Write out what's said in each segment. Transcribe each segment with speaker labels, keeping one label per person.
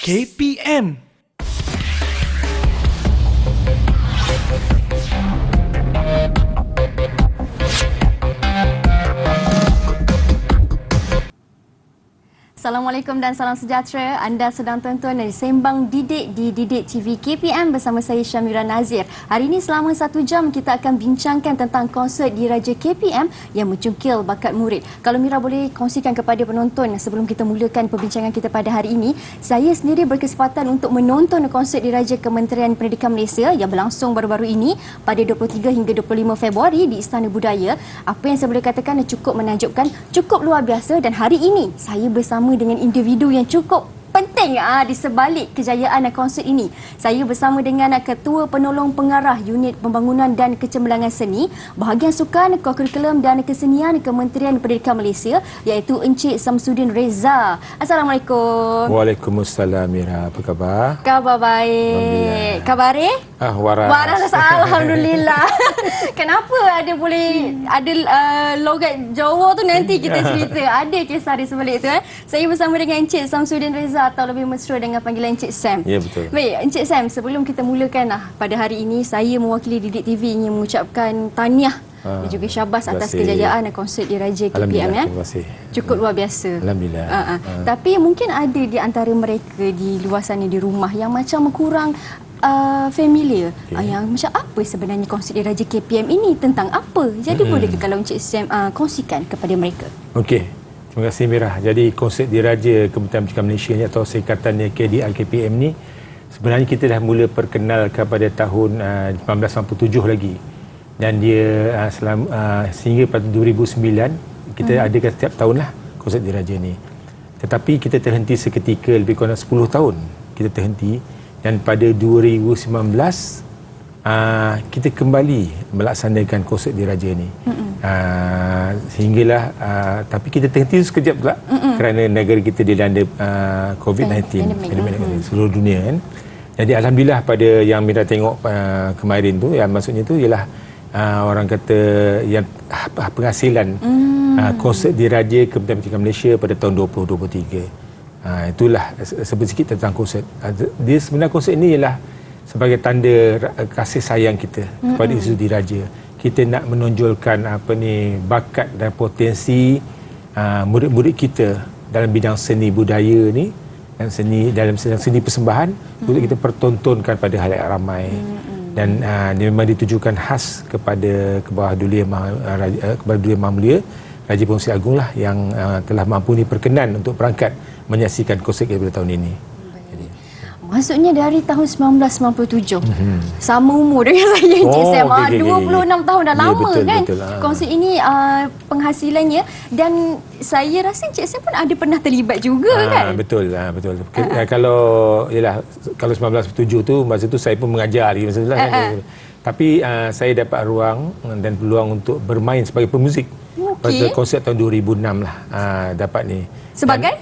Speaker 1: KPM.
Speaker 2: Assalamualaikum dan salam sejahtera. Anda sedang tonton dari Sembang Didik di Didik TV KPM bersama saya Syamira Nazir. Hari ini selama 1 jam kita akan bincangkan tentang konsert Diraja KPM yang mencungkil bakat murid. Kalau Mira boleh kongsikan kepada penonton sebelum kita mulakan perbincangan kita pada hari ini, saya sendiri berkesempatan untuk menonton konsert Diraja Kementerian Pendidikan Malaysia yang berlangsung baru-baru ini pada 23 hingga 25 Februari di Istana Budaya. Apa yang saya boleh katakan cukup menakjubkan, cukup luar biasa, dan hari ini saya bersama dengan individu yang cukup penting di sebalik kejayaan konsert ini. Saya bersama dengan Ketua Penolong Pengarah Unit Pembangunan dan Kecemerlangan Seni, Bahagian Sukan, Kurikulum dan Kesenian Kementerian Pendidikan Malaysia, iaitu Encik Samsudin Reza. Assalamualaikum.
Speaker 3: Waalaikumsalam, Mira. Apa khabar?
Speaker 2: Khabar baik. Khabar
Speaker 3: waras.
Speaker 2: Waras, alhamdulillah. Kenapa ada logat Jawa tu, nanti kita cerita. Ada kisah di sebalik tu. Saya bersama dengan Encik Samsudin Reza, atau lebih mesra dengan panggilan Encik Sam.
Speaker 3: Ya, betul.
Speaker 2: Baik, Encik Sam, sebelum kita mulakan pada hari ini, saya mewakili Didik TV ingin mengucapkan tahniah dan juga syabas atas kejayaan konsert Diraja KPM.
Speaker 3: Terima kasih.
Speaker 2: Cukup luar biasa.
Speaker 3: Alhamdulillah.
Speaker 2: Tapi mungkin ada di antara mereka di luar sana di rumah yang macam kurang familiar, yang macam apa sebenarnya konsert Diraja KPM ini, tentang apa. Jadi bolehkah kalau Encik Sam kongsikan kepada mereka?
Speaker 3: Okey. Terima kasih, Mira. Jadi konsert Diraja Kementerian Pendidikan Malaysia ni atau singkatannya KDRKPM ni, sebenarnya kita dah mula perkenalkan pada tahun 1997 lagi. Dan dia sehingga pada 2009 kita adakan setiap tahun lah konsert Diraja ni. Tetapi kita terhenti seketika, lebih kurang 10 tahun kita terhenti, dan pada 2019 kita kembali melaksanakan konsert Diraja ni. Sehinggalah tapi kita terhenti sekejap pula kerana negara kita dilanda COVID-19, seluruh dunia kan. Jadi alhamdulillah pada yang Mira tengok kemarin tu, yang maksudnya tu ialah orang kata yang penghasilan konsert Diraja Kementerian Pendidikan Malaysia pada tahun 2023. Itulah sedikit tentang konsert. Dia sebenarnya konsert ini ialah sebagai tanda kasih sayang kita kepada isu Diraja. Kita nak menonjolkan bakat dan potensi murid-murid kita dalam bidang seni budaya ni, dan dalam seni persembahan untuk kita pertontonkan pada halayak ramai. Dan dia memang ditujukan khas kepada Kebahadulian Maha Mulia Raja Pengurusi Agong lah, yang telah mampu ni berkenan untuk berangkat menyaksikan konsert kita pada tahun ini.
Speaker 2: Maksudnya dari tahun 1997. Sama umur dengan saya, Encik Sam. 26 tahun dah lama, betul, kan? Betul, konsert ini penghasilannya, dan saya rasa Encik Sam pun ada pernah terlibat juga, kan?
Speaker 3: Betul. Kalau 1997 tu, masa tu saya pun mengajar lagi masa tu lah. Tapi saya dapat ruang dan peluang untuk bermain sebagai pemuzik. Pada konsert tahun 2006 lah dapat ni.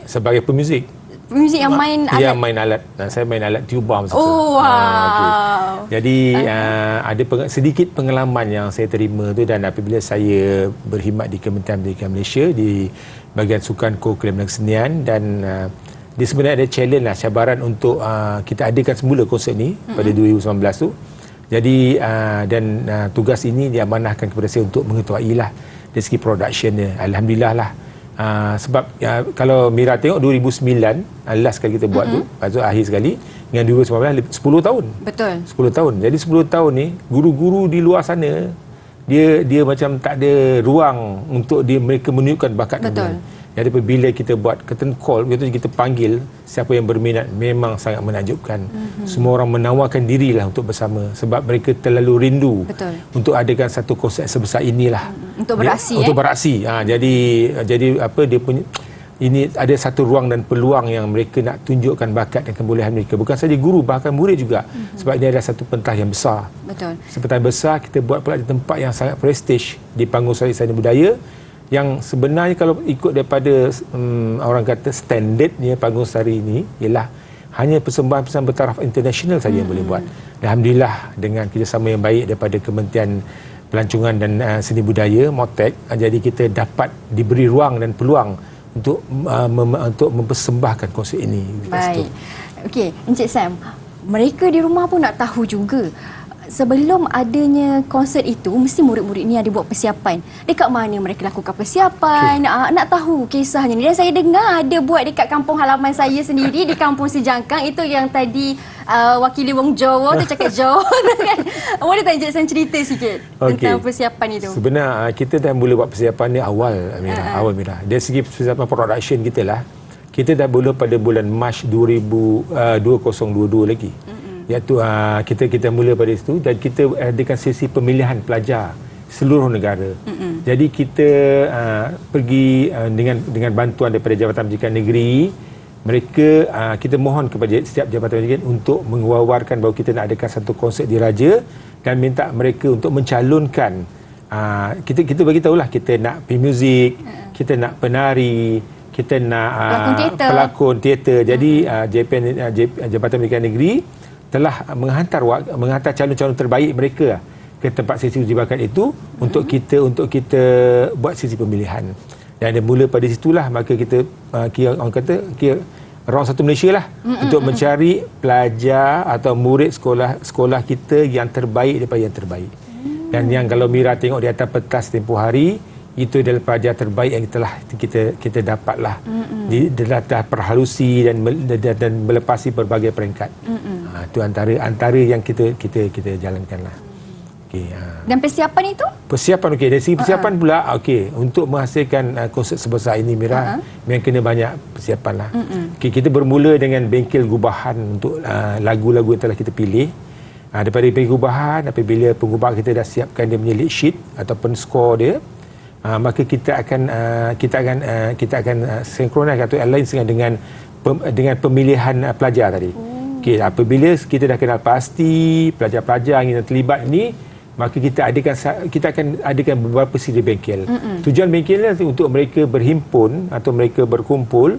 Speaker 3: Sebagai pemuzik.
Speaker 2: Muzik yang main alat?
Speaker 3: Ya, main alat. Saya main alat tuba masa tu.
Speaker 2: Oh, wow.
Speaker 3: Jadi ada sedikit pengalaman yang saya terima tu, dan apabila saya berkhidmat di Kementerian Pendidikan Malaysia di bahagian sukan, kurikulum dan kesenian, dan dia sebenarnya ada challenge lah, cabaran untuk kita adakan semula konsert ni pada 2019 tu. Jadi tugas ini diamanahkan kepada saya untuk mengetuai lah dari segi production dia. Alhamdulillah lah. Sebab kalau Mira tengok 2009 last kali kita buat tu, lepas tu akhir sekali, dengan 2019 10 tahun. Betul. 10 tahun. Jadi 10 tahun ni guru-guru di luar sana dia macam tak ada ruang untuk mereka menunjukkan bakat mereka. Jadi apabila kita buat curtain call, kita panggil siapa yang berminat, memang sangat menakjubkan. Semua orang menawarkan dirilah untuk bersama, sebab mereka terlalu rindu untuk adakan satu konsert sebesar inilah. Untuk beraksi. Untuk beraksi. Jadi apa dia punya, ini ada satu ruang dan peluang yang mereka nak tunjukkan bakat dan kebolehan mereka. Bukan saja guru, bahkan murid juga. Sebab ini adalah satu pentas yang besar. Betul. Pentas besar, kita buat pula di tempat yang sangat prestige, di panggung Istana Budaya, yang sebenarnya kalau ikut daripada orang kata standardnya panggung sari ini ialah hanya persembahan-persembahan bertaraf international saja yang boleh buat. Alhamdulillah dengan kerjasama yang baik daripada Kementerian Pelancongan dan Seni Budaya, MOTEK, jadi kita dapat diberi ruang dan peluang untuk mempersembahkan konsert ini.
Speaker 2: Baik. Okey, Encik Sam, mereka di rumah pun nak tahu juga. Sebelum adanya konsert itu, mesti murid-murid ni ada buat persiapan. Dekat mana mereka lakukan persiapan, nak tahu kisahnya ni. Dan saya dengar ada buat dekat kampung halaman saya sendiri, di Kampung Sejangkang. Itu yang tadi wakili wong Jawa tu cakap Jawa kan. Boleh tak Encik Sam cerita sikit tentang persiapan itu?
Speaker 3: Sebenarnya kita dah mula buat persiapan ni awal, Mira. Dari segi persiapan production kita lah, kita dah mula pada bulan Mac 2022 lagi. Iaitu kita mula pada situ dan kita adakan sesi pemilihan pelajar seluruh negara. Jadi kita pergi dengan bantuan daripada Jabatan Pendidikan Negeri. Mereka kita mohon kepada setiap Jabatan Pendidikan untuk mengeluarkan bahawa kita nak adakan satu konsert diraja dan minta mereka untuk mencalonkan. Kita bagi tahulah kita nak pemuzik, kita nak penari, kita nak pelakon teater. Jadi Jabatan Pendidikan Negeri telah menghantar calon-calon terbaik mereka ke tempat sesi uji bakat itu untuk kita buat sesi pemilihan. Dan dia mula pada situlah, maka kita kira around satu Malaysia lah untuk mencari pelajar atau murid sekolah kita yang terbaik daripada yang terbaik. Dan yang kalau Mira tengok di atas pentas tempoh hari, itu adalah pelajar terbaik yang kita dapatlah di dalam perhalusi dan melepasi berbagai peringkat. Itu antara yang kita jalankanlah.
Speaker 2: Dan persiapan itu?
Speaker 3: Persiapan dari segi persiapan pula untuk menghasilkan konsert sebesar ini Mira, memang kena banyak persiapan lah. Kita bermula dengan bengkel gubahan untuk lagu-lagu yang telah kita pilih. Daripada bengkel gubahan, apabila pengubah kita dah siapkan dia punya lead sheet ataupun skor dia, maka kita akan sinkronis atau align dengan pemilihan pelajar tadi. Apabila kita dah kenal pasti pelajar-pelajar yang terlibat ini, maka kita akan adakan beberapa siri bengkel. Tujuan bengkelnya untuk mereka berhimpun atau mereka berkumpul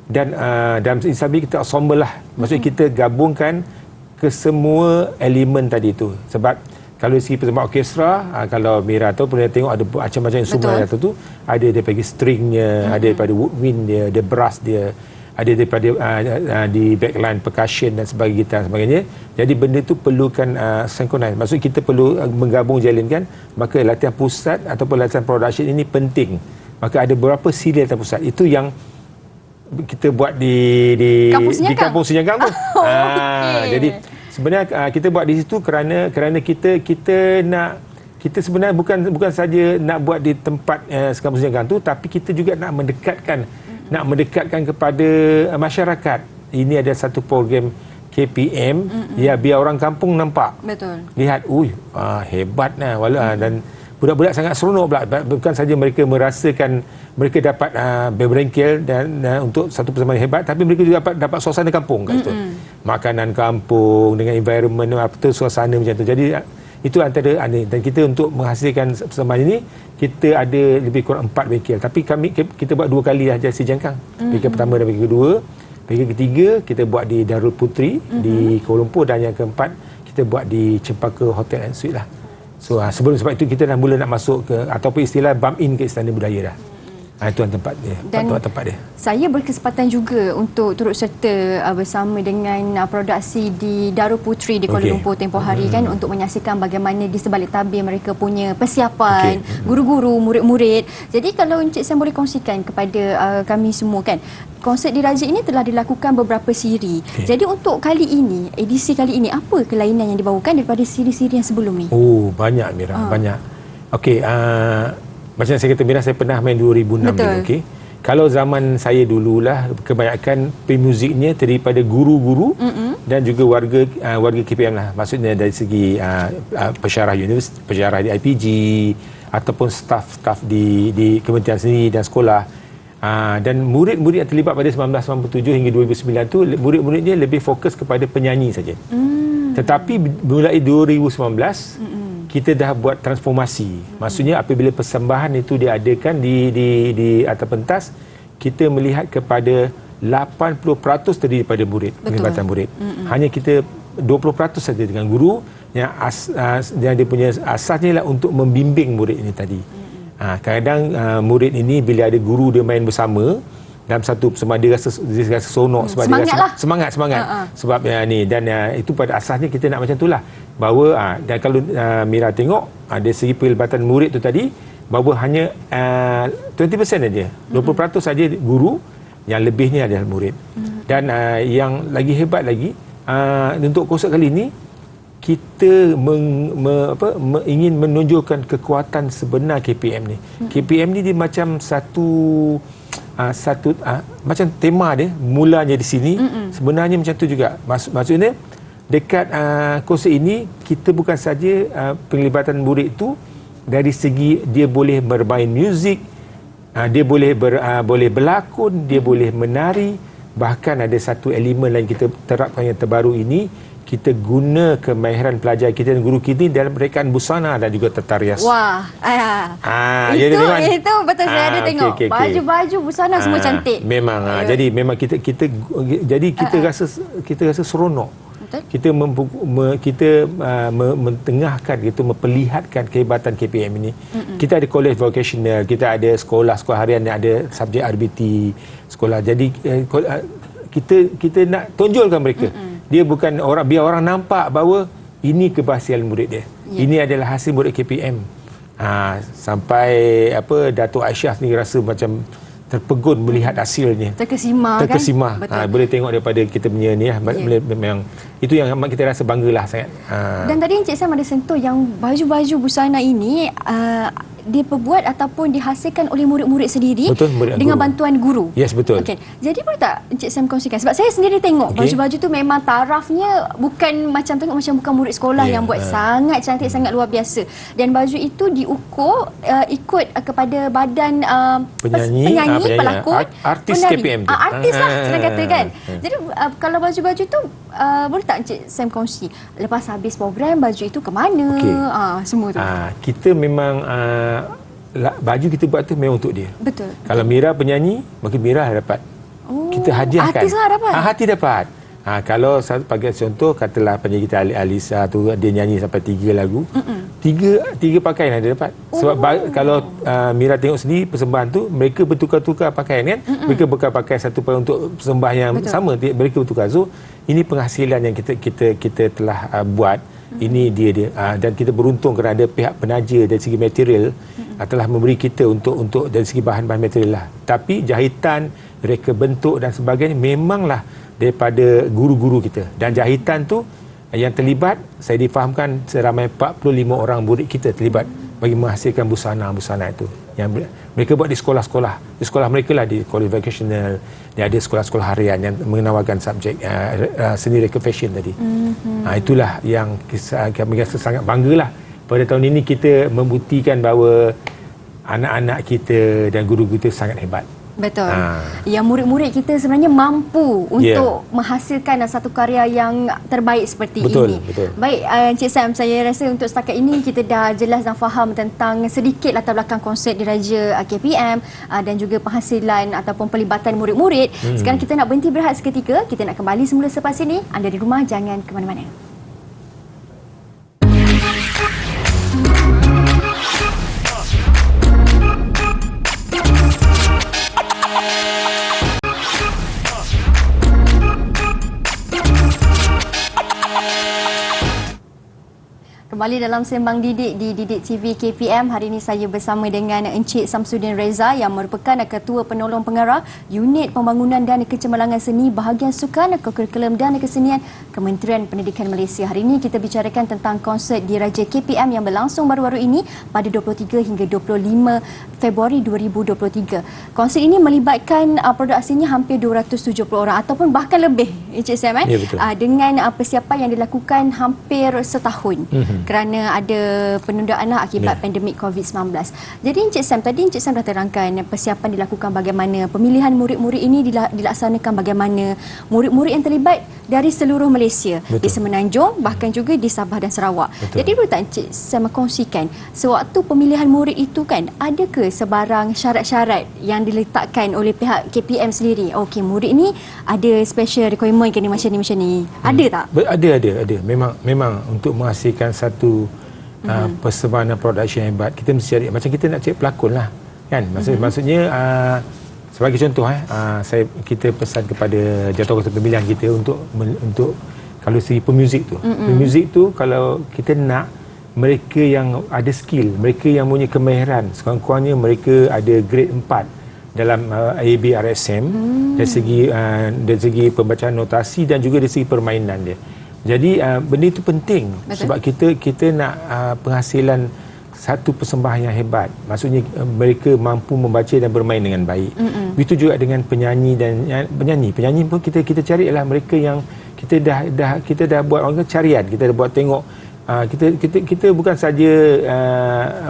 Speaker 3: dan dalam insabi kita ensemble lah. Maksudnya kita gabungkan ke semua elemen tadi itu. Sebab kalau segi persembahan orkestra, kalau Mira tahu pernah tengok ada macam-macam instrumen yang tu, ada daripada stringnya, ada daripada woodwind dia, ada brass dia, ada daripada di backline percussion dan sebagainya, gitar dan sebagainya. Jadi benda tu perlukan synchronize. Maksud kita perlu menggabung jalankan. Maka latihan pusat ataupun latihan production ini penting. Maka ada beberapa siri latihan pusat. Itu yang kita buat di Kampung Sejangkang tu. Jadi sebenarnya kita buat di situ kerana kita sebenarnya bukan saja nak buat di tempat Kampung Sejangkang tu, tapi kita juga nak mendekatkan kepada masyarakat. Ini ada satu program KPM, ya biar orang kampung nampak.
Speaker 2: Betul. Lihat,
Speaker 3: hebatlah dan budak-budak sangat seronok pula. Bukan saja mereka merasakan mereka dapat berbengkel dan untuk satu persembahan hebat, tapi mereka juga dapat suasana kampung kat situ. Makanan kampung dengan environment suasana macam tu. Jadi itu antara dan kita untuk menghasilkan persembahan ini kita ada lebih kurang 4 bengkel, tapi kita buat 2 kali saja Sejangkang. Bengkel pertama dan bengkel kedua. Bengkel ketiga kita buat di Darul Putri di Kuala Lumpur, dan yang keempat kita buat di Cempaka Hotel and Suite lah. So sebab itu kita dah mula nak masuk ke ataupun istilah bump in ke Istana Budaya dah. Itu tempat dia.
Speaker 2: Dan tempat dia. Saya berkesempatan juga untuk turut serta bersama dengan produksi di Darul Putri di Kuala Lumpur tempoh hari kan, untuk menyaksikan bagaimana di sebalik tabir mereka punya persiapan, guru-guru, murid-murid. Jadi kalau Encik Sam boleh kongsikan kepada kami semua kan, konsert diraja ini telah dilakukan beberapa siri. Jadi untuk kali ini, edisi kali ini, apa kelainan yang dibawakan daripada siri-siri yang sebelum ni?
Speaker 3: Banyak Mira, banyak. Macam saya kata Mira, saya pernah main 2006 dulu. Kalau zaman saya dululah, kebanyakan pemuziknya daripada guru-guru dan juga warga KPM lah. Maksudnya dari segi pensyarah universiti, pensyarah di IPG ataupun staf di kementerian sendiri dan sekolah. Dan murid-murid yang terlibat pada 1997 hingga 2009 tu, murid-muridnya lebih fokus kepada penyanyi saja. Tetapi mulai 2019 kita dah buat transformasi. Maksudnya apabila persembahan itu diadakan di atas pentas, kita melihat kepada 80% terdiri daripada murid, penglibatan murid. Hanya kita 20% saja dengan guru yang dia punya asasnya ialah untuk membimbing murid ini tadi. Kadang murid ini bila ada guru dia main bersama, dalam satu persembahan dia rasa seronok sebab
Speaker 2: semangat
Speaker 3: dia rasa
Speaker 2: lah.
Speaker 3: semangat sebab ni dan itu pada asasnya kita nak macam itulah bahawa dan kalau Mira tengok dari segi pelibatan murid tu tadi bahawa hanya 20% saja 20% saja guru, yang lebihnya adalah murid. Dan yang lagi hebat lagi untuk konsert kali ini kita ingin menunjukkan kekuatan sebenar KPM ni. KPM ni dia macam satu macam tema dia mulanya di sini, sebenarnya macam tu juga. Maksudnya dekat konsert ini kita bukan saja penglibatan murid itu dari segi dia boleh bermain muzik, dia boleh berlakon, dia boleh menari, bahkan ada satu elemen lain kita terapkan yang terbaru ini, kita guna kemahiran pelajar kita dan guru kita dalam rekaan busana dan juga tata rias.
Speaker 2: Wah, itu betul, saya ada tengok. Baju-baju busana semua cantik.
Speaker 3: Memang jadi memang kita rasa seronok. Betul? Kita mentengahkan, kita memperlihatkan kehebatan KPM ini. Kita ada college vocational, kita ada sekolah harian yang ada subjek RBT sekolah. Jadi kita nak tonjolkan mereka. Dia bukan biar orang nampak bahawa ini keberhasilan murid dia. Ini adalah hasil murid KPM. Sampai Datuk Aisyah ni rasa macam terpegun melihat hasilnya. Terkesima kan? Boleh tengok daripada kita punya ni memang itu yang kita rasa banggalah sangat.
Speaker 2: Dan tadi Encik Sam ada sentuh yang baju-baju busana ini diperbuat ataupun dihasilkan oleh murid-murid sendiri.
Speaker 3: Betul,
Speaker 2: dengan bantuan guru.
Speaker 3: Yes, betul.
Speaker 2: Okey. Jadi boleh tak Encik Sam kongsikan, sebab saya sendiri tengok baju-baju tu memang tarafnya bukan macam bukan murid sekolah yang buat sangat cantik, sangat luar biasa. Dan baju itu diukur ikut kepada badan penyanyi, pelakon,
Speaker 3: artis
Speaker 2: penari.
Speaker 3: KPM tu.
Speaker 2: Artis lah senang kata kan. Jadi kalau baju-baju tu boleh tak Encik Sam kongsi lepas habis program baju itu ke mana? Semua tu.
Speaker 3: Kita memang baju kita buat tu memang untuk dia.
Speaker 2: Betul.
Speaker 3: Kalau Mira penyanyi, maka Mira dapat. Kita hadiahkan.
Speaker 2: Artis lah dapat.
Speaker 3: Hati dapat. Kalau bagi contoh, katalah penyanyi kita Alisa tu dia nyanyi sampai 3 lagu. Tiga pakaian dia dapat. Sebab kalau Mira tengok sendiri persembahan tu, mereka bertukar-tukar pakaian kan. Mereka bukan pakai satu pakaian untuk persembahan yang sama. Mereka bertukar. So ini penghasilan yang kita telah buat. Ini dia dan kita beruntung kerana ada pihak penaja dari segi material telah memberi kita untuk dari segi bahan-bahan material lah. Tapi jahitan, reka bentuk dan sebagainya memanglah daripada guru-guru kita. Dan jahitan tu yang terlibat, saya difahamkan seramai 45 orang murid kita terlibat bagi menghasilkan busana-busana itu. Yang mereka buat di sekolah-sekolah. Di sekolah mereka lah, di college vocational, dia ada sekolah-sekolah harian yang menawarkan subjek seni reka fashion tadi. Itulah yang kami rasa sangat banggalah. Pada tahun ini kita membuktikan bahawa anak-anak kita dan guru-guru kita sangat hebat.
Speaker 2: Betul. Yang murid-murid kita sebenarnya mampu untuk menghasilkan satu karya yang terbaik seperti ini. Betul. Baik, Encik Sam, saya rasa untuk setakat ini kita dah jelas dan faham tentang sedikit latar belakang konsert diraja KPM dan juga penghasilan ataupun pelibatan murid-murid. Sekarang kita nak berhenti berehat seketika. Kita nak kembali semula selepas ini. Anda di rumah jangan ke mana-mana. Kembali dalam Sembang Didik di Didik TV KPM. Hari ini saya bersama dengan Encik Samsudin Reza yang merupakan Ketua Penolong Pengarah Unit Pembangunan dan Kecemerlangan Seni Bahagian Sukan Kurikulum dan Kesenian Kementerian Pendidikan Malaysia. Hari ini kita bicarakan tentang konsert Diraja KPM yang berlangsung baru-baru ini pada 23 hingga 25 Februari 2023. Konsert ini melibatkan produksinya hampir 270 orang ataupun bahkan lebih, Encik Sam, dengan persiapan yang dilakukan hampir setahun. Kerana ada penundaan akibat pandemik COVID-19. Jadi Encik Sam, tadi Encik Sam dah terangkan persiapan dilakukan bagaimana, pemilihan murid-murid ini dilaksanakan bagaimana, murid-murid yang terlibat dari seluruh Malaysia, di Semenanjung bahkan juga di Sabah dan Sarawak. Jadi boleh tak Encik Sam kongsikan sewaktu pemilihan murid itu kan, ada ke sebarang syarat-syarat yang diletakkan oleh pihak KPM sendiri? Okey, murid ni ada special requirement kena macam ni. Ada tak?
Speaker 3: Ada. Memang untuk menghasilkan satu persembahan production yang hebat, kita mesti cari, macam kita nak cari pelakon lah kan. Maksudnya Sebagai contoh kita pesan kepada jawatankuasa pemilihan kita untuk kalau segi pemuzik tu. Pemuzik tu kalau kita nak mereka yang ada skill, mereka yang punya kemahiran, sekurang-kurangnya mereka ada grade 4 dalam AAB RSM dari segi pembacaan notasi dan juga dari segi permainan dia. Jadi benda itu penting. Betul. Sebab kita nak penghasilan satu persembahan yang hebat. Maksudnya mereka mampu membaca dan bermain dengan baik. Begitu juga dengan penyanyi dan penyanyi pun kita carilah mereka yang kita dah buat orang carian, kita dah buat tengok kita bukan saja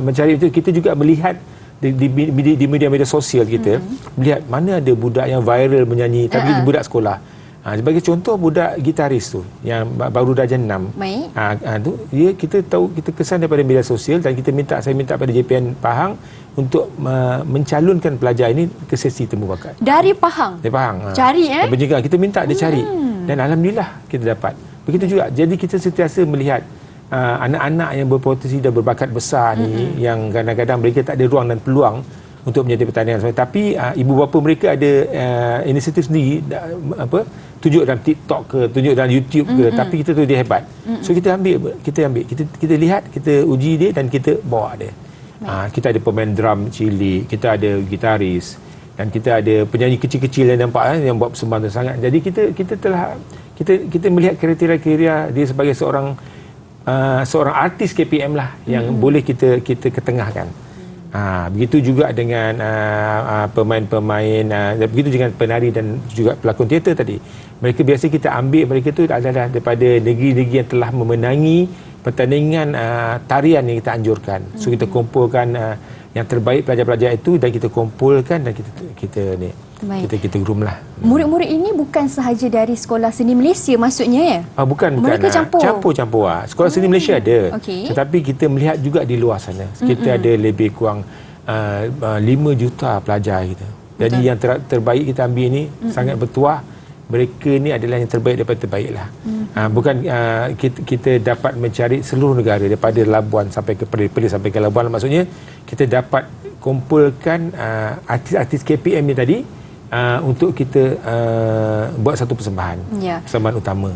Speaker 3: mencari itu, kita juga melihat di media-media sosial kita melihat mana ada budak yang viral menyanyi tapi budak sekolah. Sebagai contoh budak gitaris tu yang baru darjah 6.
Speaker 2: Baik.
Speaker 3: Tu kita tahu, kita kesan daripada media sosial dan saya minta pada JPN Pahang untuk mencalonkan pelajar ini ke sesi temu bakat.
Speaker 2: Dari Pahang. Cari
Speaker 3: kita minta dia cari dan alhamdulillah kita dapat. Begitu juga. Jadi kita sentiasa melihat anak-anak yang berpotensi dan berbakat besar ni yang kadang-kadang mereka tak ada ruang dan peluang untuk menjadi pertandingan. Tapi ibu bapa mereka ada inisiatif sendiri, tunjuk dalam TikTok ke, tunjuk dalam YouTube ke, tapi kita tahu dia hebat. So kita ambil, kita lihat, kita uji dia dan kita bawa dia. Kita ada pemain drum cilik, kita ada gitaris dan kita ada penyanyi kecil-kecil yang nampak yang buat persembahan sangat. Jadi kita melihat kriteria-kriteria dia sebagai seorang artis KPM lah yang boleh kita ketengahkan. Begitu juga dengan pemain-pemain, begitu dengan penari dan juga pelakon teater tadi. Mereka biasa kita ambil mereka tu adalah daripada negeri-negeri yang telah memenangi pertandingan tarian yang kita anjurkan. So kita kumpulkan yang terbaik pelajar-pelajar itu dan kita kumpulkan dan kita groom lah.
Speaker 2: Murid-murid ini bukan sahaja dari Sekolah Seni Malaysia maksudnya ya?
Speaker 3: Bukan.
Speaker 2: Mereka
Speaker 3: Campur. Sekolah Seni Malaysia ada.
Speaker 2: Okay.
Speaker 3: Tetapi kita melihat juga di luar sana. Kita ada lebih kurang 5 juta pelajar kita. Jadi yang terbaik kita ambil ni sangat bertuah. Mereka ni adalah yang terbaik daripada terbaik lah. Bukan kita dapat mencari seluruh negara daripada Labuan sampai ke Perlis sampai ke Labuan. Maksudnya kita dapat kumpulkan artis-artis KPM ni tadi untuk kita buat satu persembahan. Persembahan utama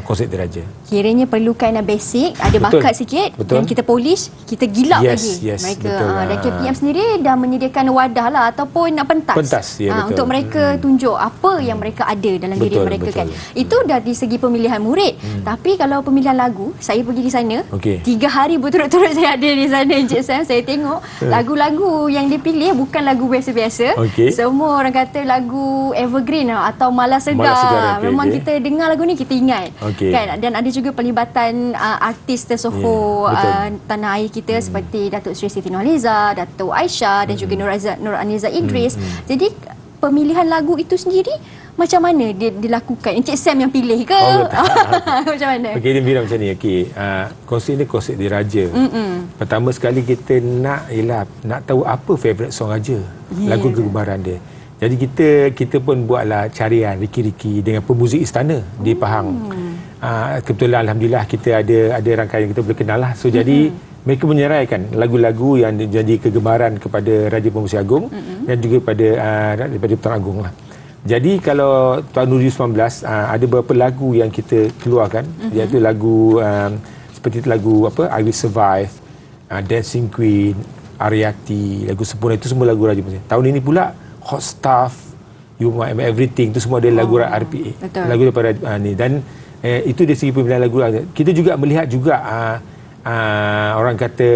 Speaker 3: konsert diraja.
Speaker 2: Kiranya perlukan basic, ada bakat sikit dan kita polish, kita gilap lagi mereka. Dan KPM sendiri dah menyediakan wadah lah ataupun pentas untuk mereka tunjuk apa yang mereka ada dalam diri mereka kan. Itu dari segi pemilihan murid. Tapi kalau pemilihan lagu, saya pergi di sana 3 hari berturut-turut saya ada di sana Encik Sam. Saya tengok lagu-lagu yang dipilih bukan lagu biasa-biasa. Semua orang kata lagu evergreen atau Malas Segar. Memang kita dengar lagu ni kita ingat. Kan? Dan ada juga pelibatan artis tersohor tanah air kita seperti Datuk Seri Siti Nurhaliza, Datuk Aisyah dan juga Nur Aniza Idris. Jadi pemilihan lagu itu sendiri macam mana dia dilakukan? Encik Sam yang pilih ke? Macam mana?
Speaker 3: Dia bilang macam ni. Konsert ni konsert diraja. Pertama sekali kita nak tahu apa favourite song raja, lagu kegemaran dia. Jadi kita pun buatlah carian riki-riki dengan pemuzik istana di Pahang. Kebetulan alhamdulillah kita ada rangkaian kita boleh kenal lah. So jadi mereka menyeraikan lagu-lagu yang jadi kegemaran kepada Raja Pemuzik Agong dan juga daripada Tuan Agong lah. Jadi kalau tahun 2019 ada beberapa lagu yang kita keluarkan, iaitu lagu seperti lagu I Will Survive, Dancing Queen, Ariati, lagu Sempurna, itu semua lagu Raja Pemuzik. Tahun ini pula Hot Stuff, You Want Everything, itu semua adalah lagu RPA. Lagu daripada ni. Dan itu dari segi pemilihan lagu. Kita juga melihat juga orang kata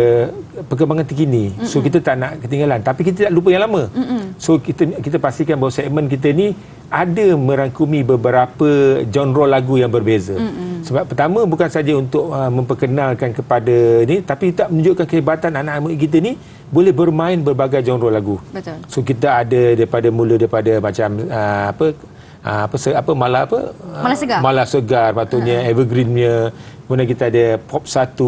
Speaker 3: perkembangan terkini. So kita tak nak ketinggalan, tapi kita tak lupa yang lama. So kita pastikan bahawa segmen kita ni ada merangkumi beberapa genre lagu yang berbeza. Sebab pertama bukan saja untuk memperkenalkan kepada ni, tapi tak menunjukkan kehebatan anak-anak kita ni boleh bermain berbagai genre lagu.
Speaker 2: Betul.
Speaker 3: So kita ada daripada macam Malas Segar, patutnya evergreennya. Kemudian kita ada Pop 1,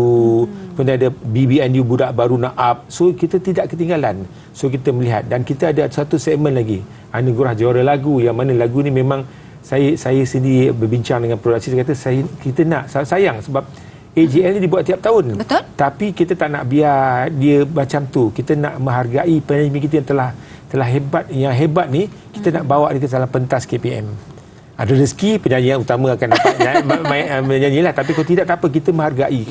Speaker 3: kemudian ada BBNU Budak Baru Nak Up. So kita tidak ketinggalan. So kita melihat dan kita ada satu segmen lagi, Anugerah Juara Lagu, yang mana lagu ni memang saya sendiri berbincang dengan produksi, saya kata kita nak sayang sebab AJL ni dibuat tiap tahun. Betul. Tapi kita tak nak biar dia macam tu. Kita nak menghargai penyanyi kita yang telah hebat. Yang hebat ni kita nak bawa dia ke dalam pentas KPM. Ada rezeki penyanyi yang utama akan dapat menyanyilah, tapi kalau tidak tak apa, kita menghargai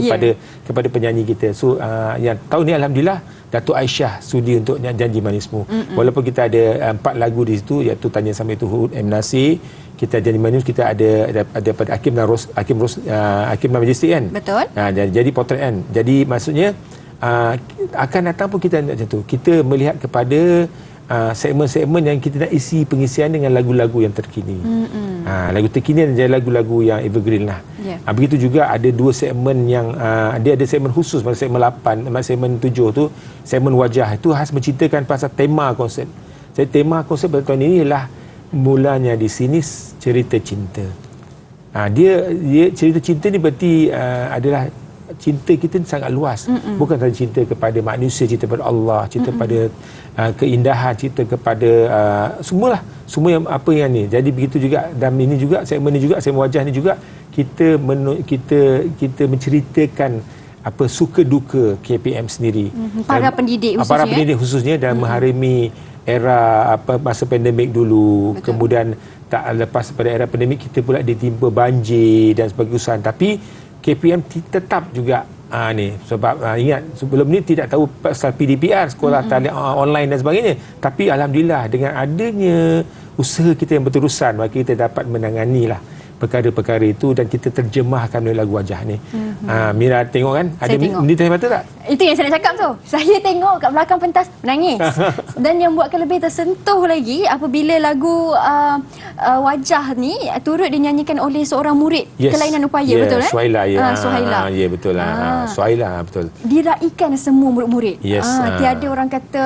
Speaker 3: kepada penyanyi kita. So yang tahun ni alhamdulillah Datuk Aisyah sudi untuk Janji Manismu. Walaupun kita ada 4 lagu di situ, iaitu Tanya Sama Itu Hud, M Nasir, kita Janji Manismu, kita ada pada Hakim dan Majestik kan.
Speaker 2: Betul.
Speaker 3: Jadi potret kan. Jadi maksudnya akan datang pun kita macam tu. Kita melihat kepada segmen-segmen yang kita nak isi pengisian dengan lagu-lagu yang terkini. Lagu terkini dan jadi lagu-lagu yang evergreen lah. Begitu juga ada 2 segmen yang dia ada segmen khusus, pada segmen 8, segmen 7 tu, segmen wajah itu khas menceritakan pasal tema konsert. Jadi tema konsert pada tahun ini ialah mulanya di sini cerita cinta. Dia cerita cinta ni berarti adalah cinta kita sangat luas. Bukan sahaja cinta kepada manusia, cinta kepada Allah, cinta pada keindahan, cinta kepada semua yang apa yang ni. Jadi begitu juga dalam ini juga, segmen ni juga, segmen wajah ni juga kita menceritakan apa suka duka KPM sendiri.
Speaker 2: Para pendidik khususnya.
Speaker 3: Para pendidik khususnya dalam mengharimi era masa pandemik dulu. Betul. Kemudian tak lepas pada era pandemik kita pula ditimpa banjir dan sebagainya. Tapi KPM tetap juga ni sebab ingat sebelum ni tidak tahu pasal PDPR, sekolah talian online dan sebagainya. Tapi alhamdulillah dengan adanya usaha kita yang berterusan, maka kita dapat menanganilah perkara-perkara itu dan kita terjemahkan melalui lagu wajah ni. Mira tengok kan? Ada menit air mata tak?
Speaker 2: Itu yang saya nak cakap tu. Saya tengok kat belakang pentas menangis. Dan yang buatkan lebih tersentuh lagi apabila lagu wajah ni turut dinyanyikan oleh seorang murid kelainan upaya, betul kan?
Speaker 3: Suhaila,
Speaker 2: Suhaila.
Speaker 3: Ya betul lah. Suhaila betul.
Speaker 2: Diraikan semua murid-murid. Tiada orang kata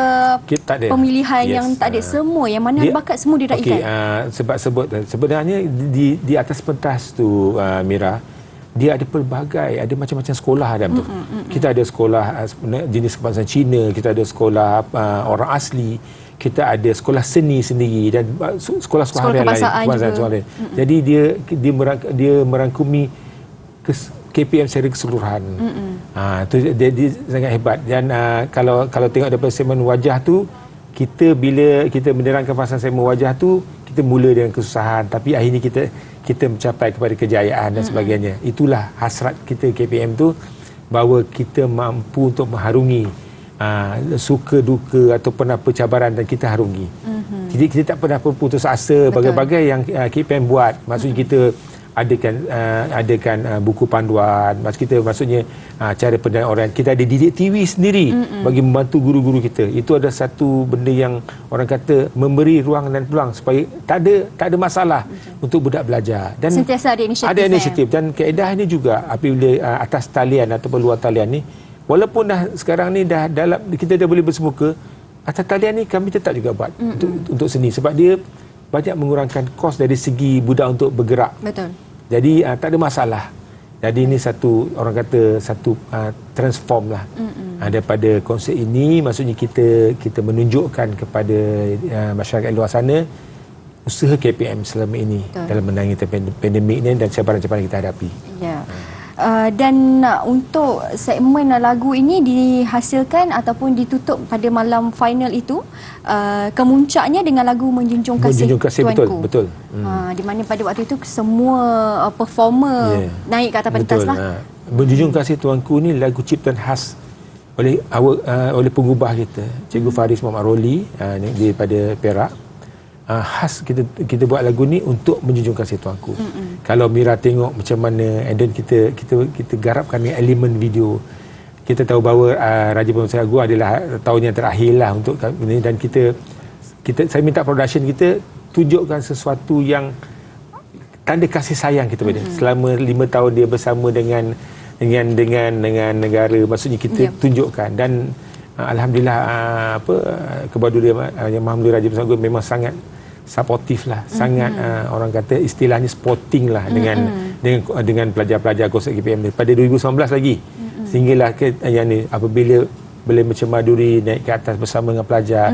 Speaker 2: pemilihan yang tak ada, semua yang mana bakat semua diraikan.
Speaker 3: Sebab sebenarnya di atas pentas tu Mira, dia ada pelbagai, ada macam-macam sekolah dalam tu. Kita ada sekolah jenis kebangsaan Cina, kita ada sekolah orang asli, kita ada sekolah seni sendiri dan sekolah-sekolah lain. Jadi dia merangkumi KPM secara keseluruhan. Dia sangat hebat. Dan kalau tengok daripada segmen wajah tu, bila kita menerangkan pasal segmen wajah tu, kita mula dengan kesusahan, tapi akhirnya kita mencapai kepada kejayaan dan sebagainya. Itulah hasrat kita KPM tu, bahawa kita mampu untuk mengharungi suka duka ataupun apa cabaran dan kita harungi. Jadi kita tak pernah putus asa. Bagai-bagai yang KPM buat. Maksudnya kita adakan buku panduan. Maksudnya cara pendidikan orang. Kita ada didik TV sendiri bagi membantu guru-guru kita. Itu ada satu benda yang orang kata memberi ruang dan peluang supaya tak ada masalah untuk budak belajar. Dan
Speaker 2: sentiasa ada inisiatif.
Speaker 3: Ada inisiatif dan kaedah ini juga apabila atas talian ataupun luar talian ni, walaupun sekarang ni kita dah boleh bersemuka, atas talian ni kami tetap juga buat untuk seni sebab dia banyak mengurangkan kos dari segi budak untuk bergerak.
Speaker 2: Betul. Jadi
Speaker 3: tak ada masalah. Jadi ini satu orang kata satu transform lah daripada konsep ini. Maksudnya kita menunjukkan kepada masyarakat luar sana usaha KPM selama ini dalam menangani pandemik ni dan cabaran-cabaran kita hadapi.
Speaker 2: Ya. Dan untuk segmen lagu ini dihasilkan ataupun ditutup pada malam final itu, kemuncaknya dengan lagu Menjunjung Kasih Tuanku.
Speaker 3: Betul.
Speaker 2: Di mana pada waktu itu semua performer naik ke atas pentas lah.
Speaker 3: Menjunjung Kasih Tuanku ni lagu ciptaan khas oleh pengubah kita, Cikgu Faris Muhammad Roli daripada Perak. Khas kita buat lagu ni untuk menjunjung kasih tuanku. Kalau Mira tengok macam mana, and then kita garapkan dengan elemen video. Kita tahu bahawa Raja Pembesar Agung adalah tahun yang terakhir lah untuk ini, dan saya minta production kita tunjukkan sesuatu yang tanda kasih sayang kita pada selama 5 tahun dia bersama dengan negara. Maksudnya kita tunjukkan, dan alhamdulillah kebadulia Yang Maha Mulia Raja Pembesar Agung memang sangat supportif lah, sangat orang kata istilahnya sporting lah dengan pelajar-pelajar konsert KPM ni pada 2019 lagi. Sehinggalah yang ni apabila boleh bercemaduri naik ke atas bersama dengan pelajar,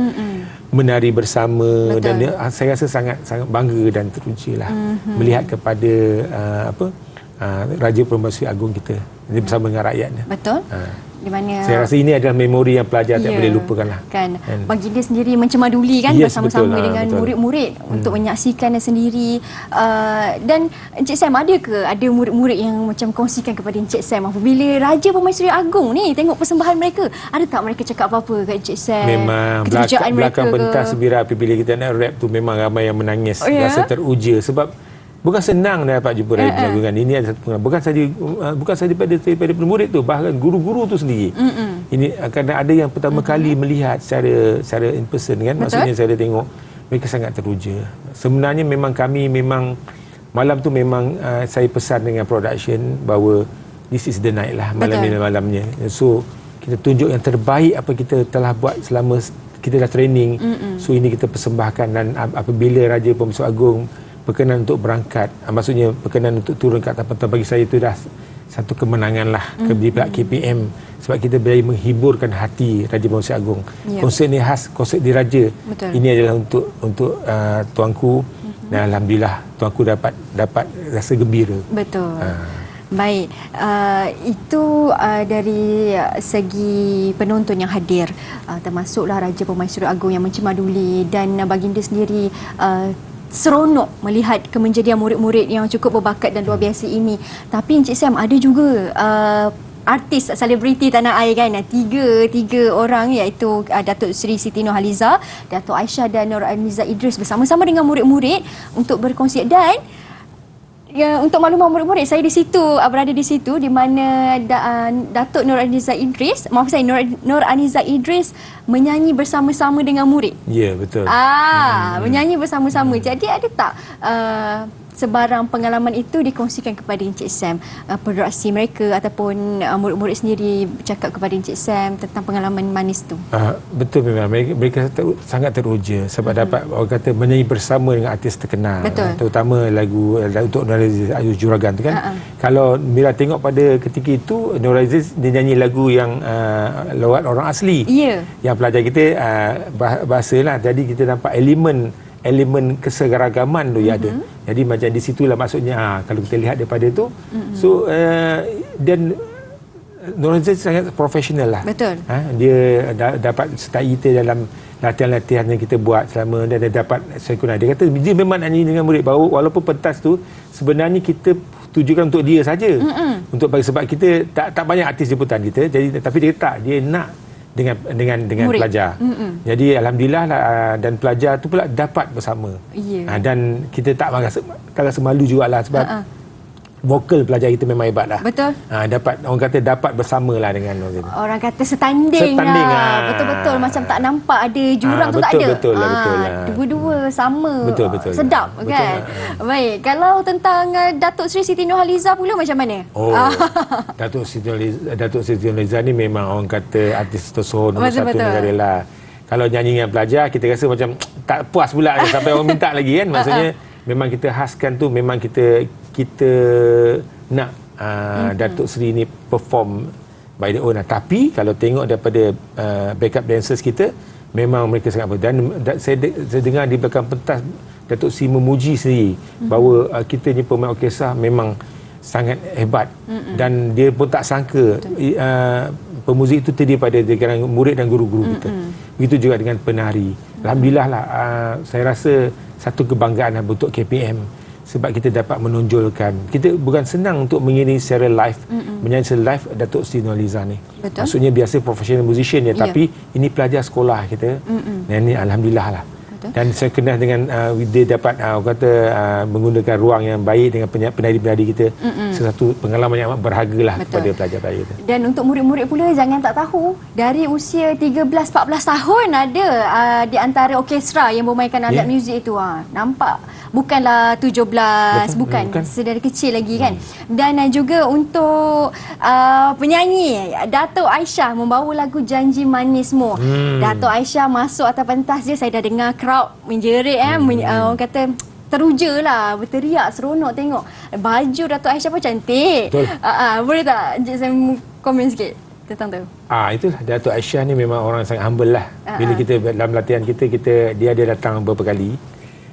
Speaker 3: menari bersama. Betul. Dan saya rasa sangat bangga dan teruja lah melihat kepada Raja Permaisuri Agung kita. Dia bersama dengan rakyatnya.
Speaker 2: Betul. Di mana
Speaker 3: Saya rasa ini adalah memori yang pelajar tak boleh lupakan lah.
Speaker 2: Kan. Baginda sendiri mencemaduli kan bersama-sama dengan
Speaker 3: betul.
Speaker 2: murid-murid untuk menyaksikannya sendiri. Dan Encik Sam, ada murid-murid yang macam kongsikan kepada Encik Sam apabila Raja Permaisuri Agung ni tengok persembahan mereka, ada tak mereka cakap apa-apa kat Encik Sam?
Speaker 3: Memang belakang pentas bila apabila kita nak rap tu memang ramai yang menangis, rasa teruja sebab bukan senang dapat jumpa Raja Permaisuri Agung. Ini ada satu pengalaman. Bukan saja daripada pemurid tu, bahkan guru-guru tu sendiri. Ini kerana ada yang pertama kali melihat secara in person kan. Maksudnya saya tengok mereka sangat teruja. Sebenarnya memang kami malam tu memang saya pesan dengan production bahawa this is the night lah, malam ni malamnya. So kita tunjuk yang terbaik apa kita telah buat selama kita dah training. So ini kita persembahkan, dan apabila Raja Permaisuri Agung berkenan untuk berangkat, maksudnya berkenan untuk turun ke atas pentas, bagi saya itu dah satu kemenangan lah di pihak KPM, sebab kita berjaya menghiburkan hati Raja Permaisuri Agung. Konsert ni khas, konsert diraja. Ini adalah untuk tuanku, dan alhamdulillah tuanku dapat rasa gembira.
Speaker 2: Betul. Baik, itu dari segi penonton yang hadir, termasuklah Raja Permaisuri Agung yang mencemaduli, dan baginda sendiri seronok melihat kemenjadian murid-murid yang cukup berbakat dan luar biasa ini. Tapi Encik Sam, ada juga artis selebriti tanah air kan, tiga orang, iaitu Datuk Seri Siti Nurhaliza, Datuk Aisyah dan Nurhaliza Idris bersama-sama dengan murid-murid untuk berkongsi. Dan untuk makluman murid-murid, saya berada di situ di mana Datuk Nurhaliza Idris, Nurhaliza Idris menyanyi bersama-sama dengan murid.
Speaker 3: Ya, betul.
Speaker 2: Menyanyi bersama-sama. Jadi ada tak sebarang pengalaman itu dikongsikan kepada Encik Sam, produksi mereka ataupun murid-murid sendiri bercakap kepada Encik Sam tentang pengalaman manis tu?
Speaker 3: Betul, memang mereka sangat teruja sebab dapat orang kata menyanyi bersama dengan artis terkenal. Terutama lagu untuk Nurhaliza Juragan tu kan. Kalau Mira tengok pada ketika itu, Nurhaliza dia nyanyi lagu yang lawat orang asli. Yang pelajar kita bahasalah, jadi kita nampak elemen keseragaman tu yang ada. Jadi macam di situlah maksudnya kalau kita lihat daripada tu. So dan Nurhaliza sangat profesional lah. Dia dapat sertai kita dalam latihan-latihan yang kita buat selama, dan dia dapat sekunder. Dia kata dia memang nyanyi dengan murid, bahawa walaupun pentas tu sebenarnya kita tujukan untuk dia saja. Untuk bagi, sebab kita tak banyak artis jemputan kita. Jadi tapi dia nak dengan pelajar. Jadi alhamdulillah lah, dan pelajar tu pula dapat bersama. Dan kita tak rasa malu jugalah sebab vokal pelajar kita memang hebat lah. Dapat, orang kata dapat bersama lah dengan
Speaker 2: orang kata setanding lah. Betul-betul macam tak nampak ada jurang tu, tak ada.
Speaker 3: Betul lah.
Speaker 2: Dua-dua sama.
Speaker 3: Betul.
Speaker 2: Sedap kan. Baik, kalau tentang Datuk Seri Siti Nurhaliza pula macam mana?
Speaker 3: Datuk Seri Nurhaliza ni memang orang kata artis tersohor nombor satu negara lah. Kalau nyanyi dengan pelajar, kita rasa macam tak puas pula sampai orang minta lagi kan. Maksudnya memang kita khaskan tu, memang kita nak Datuk Seri ni perform by the own. Tapi kalau tengok daripada backup dancers kita, memang mereka sangat dan saya dengar di belakang pentas Datuk Seri memuji sendiri bahawa kita ni pemain orkestra memang sangat hebat. Dan dia pun tak sangka pemuzik itu terdiri pada kalangan murid dan guru-guru kita. Begitu juga dengan penari. Alhamdulillah lah, saya rasa satu kebanggaan untuk KPM sebab kita dapat menonjolkan. Kita bukan senang untuk mengiringi secara live, menyanyi secara live Datuk Seri Nurhaliza ni. Maksudnya biasa professional musician ya, tapi ini pelajar sekolah kita. Dan ini alhamdulillah lah. Dan saya kenal dengan dia dapat menggunakan ruang yang baik dengan penari-penari kita. Sesuatu pengalaman yang amat berharga lah kepada pelajar-pelajar kita.
Speaker 2: Dan untuk murid-murid pula, jangan tak tahu, dari usia 13-14 tahun ada di antara orkestra yang bermainkan alat muzik itu. Nampak? Bukanlah 17, bukan. Sedari kecil lagi kan. Dan juga untuk penyanyi Datuk Aisyah membawa lagu Janji Manismu. Datuk Aisyah masuk atas pentas dia, saya dah dengar crowd menjerit orang kata teruja lah, berteriak, seronok tengok. Baju Datuk Aisyah pun cantik. Boleh tak Encik saya komen sikit tentang tu?
Speaker 3: Itulah, Datuk Aisyah ni memang orang sangat humble lah. Bila kita dalam latihan kita dia ada datang beberapa kali.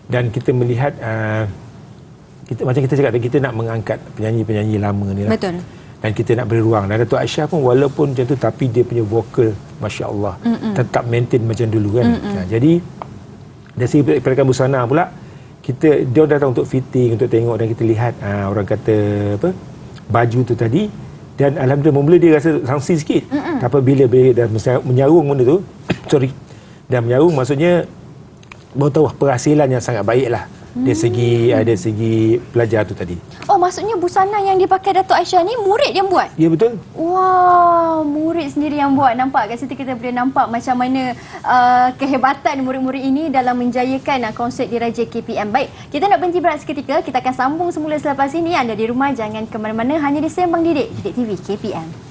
Speaker 3: Dan kita melihat macam kita cakap, kita nak mengangkat penyanyi-penyanyi lama ni lah.
Speaker 2: Betul.
Speaker 3: Dan kita nak beri ruang. Dan Datuk Aisyah pun walaupun macam tu, tapi dia punya vokal, Masya Allah, tetap maintain macam dulu kan. Jadi dari segi perbaikan busana pula, dia datang untuk fitting, untuk tengok, dan kita lihat orang kata apa, baju tu tadi, dan alhamdulillah mula dia rasa sangsi sikit. Tapi bila dah menyarung benda tu dah menyarung, maksudnya baru tahu perhasilan yang sangat baik lah dari segi pelajar tu tadi.
Speaker 2: Oh, maksudnya busana yang dipakai Datuk Aisyah ni murid yang buat?
Speaker 3: Ya, betul.
Speaker 2: Wow, murid sendiri yang buat. Nampak kat situ kita boleh nampak macam mana kehebatan murid-murid ini dalam menjayakan konsert Diraja KPM. Baik, kita nak berhenti berehat seketika. Kita akan sambung semula selepas ini. Anda di rumah jangan ke mana-mana, hanya di Sembang Didik TV KPM.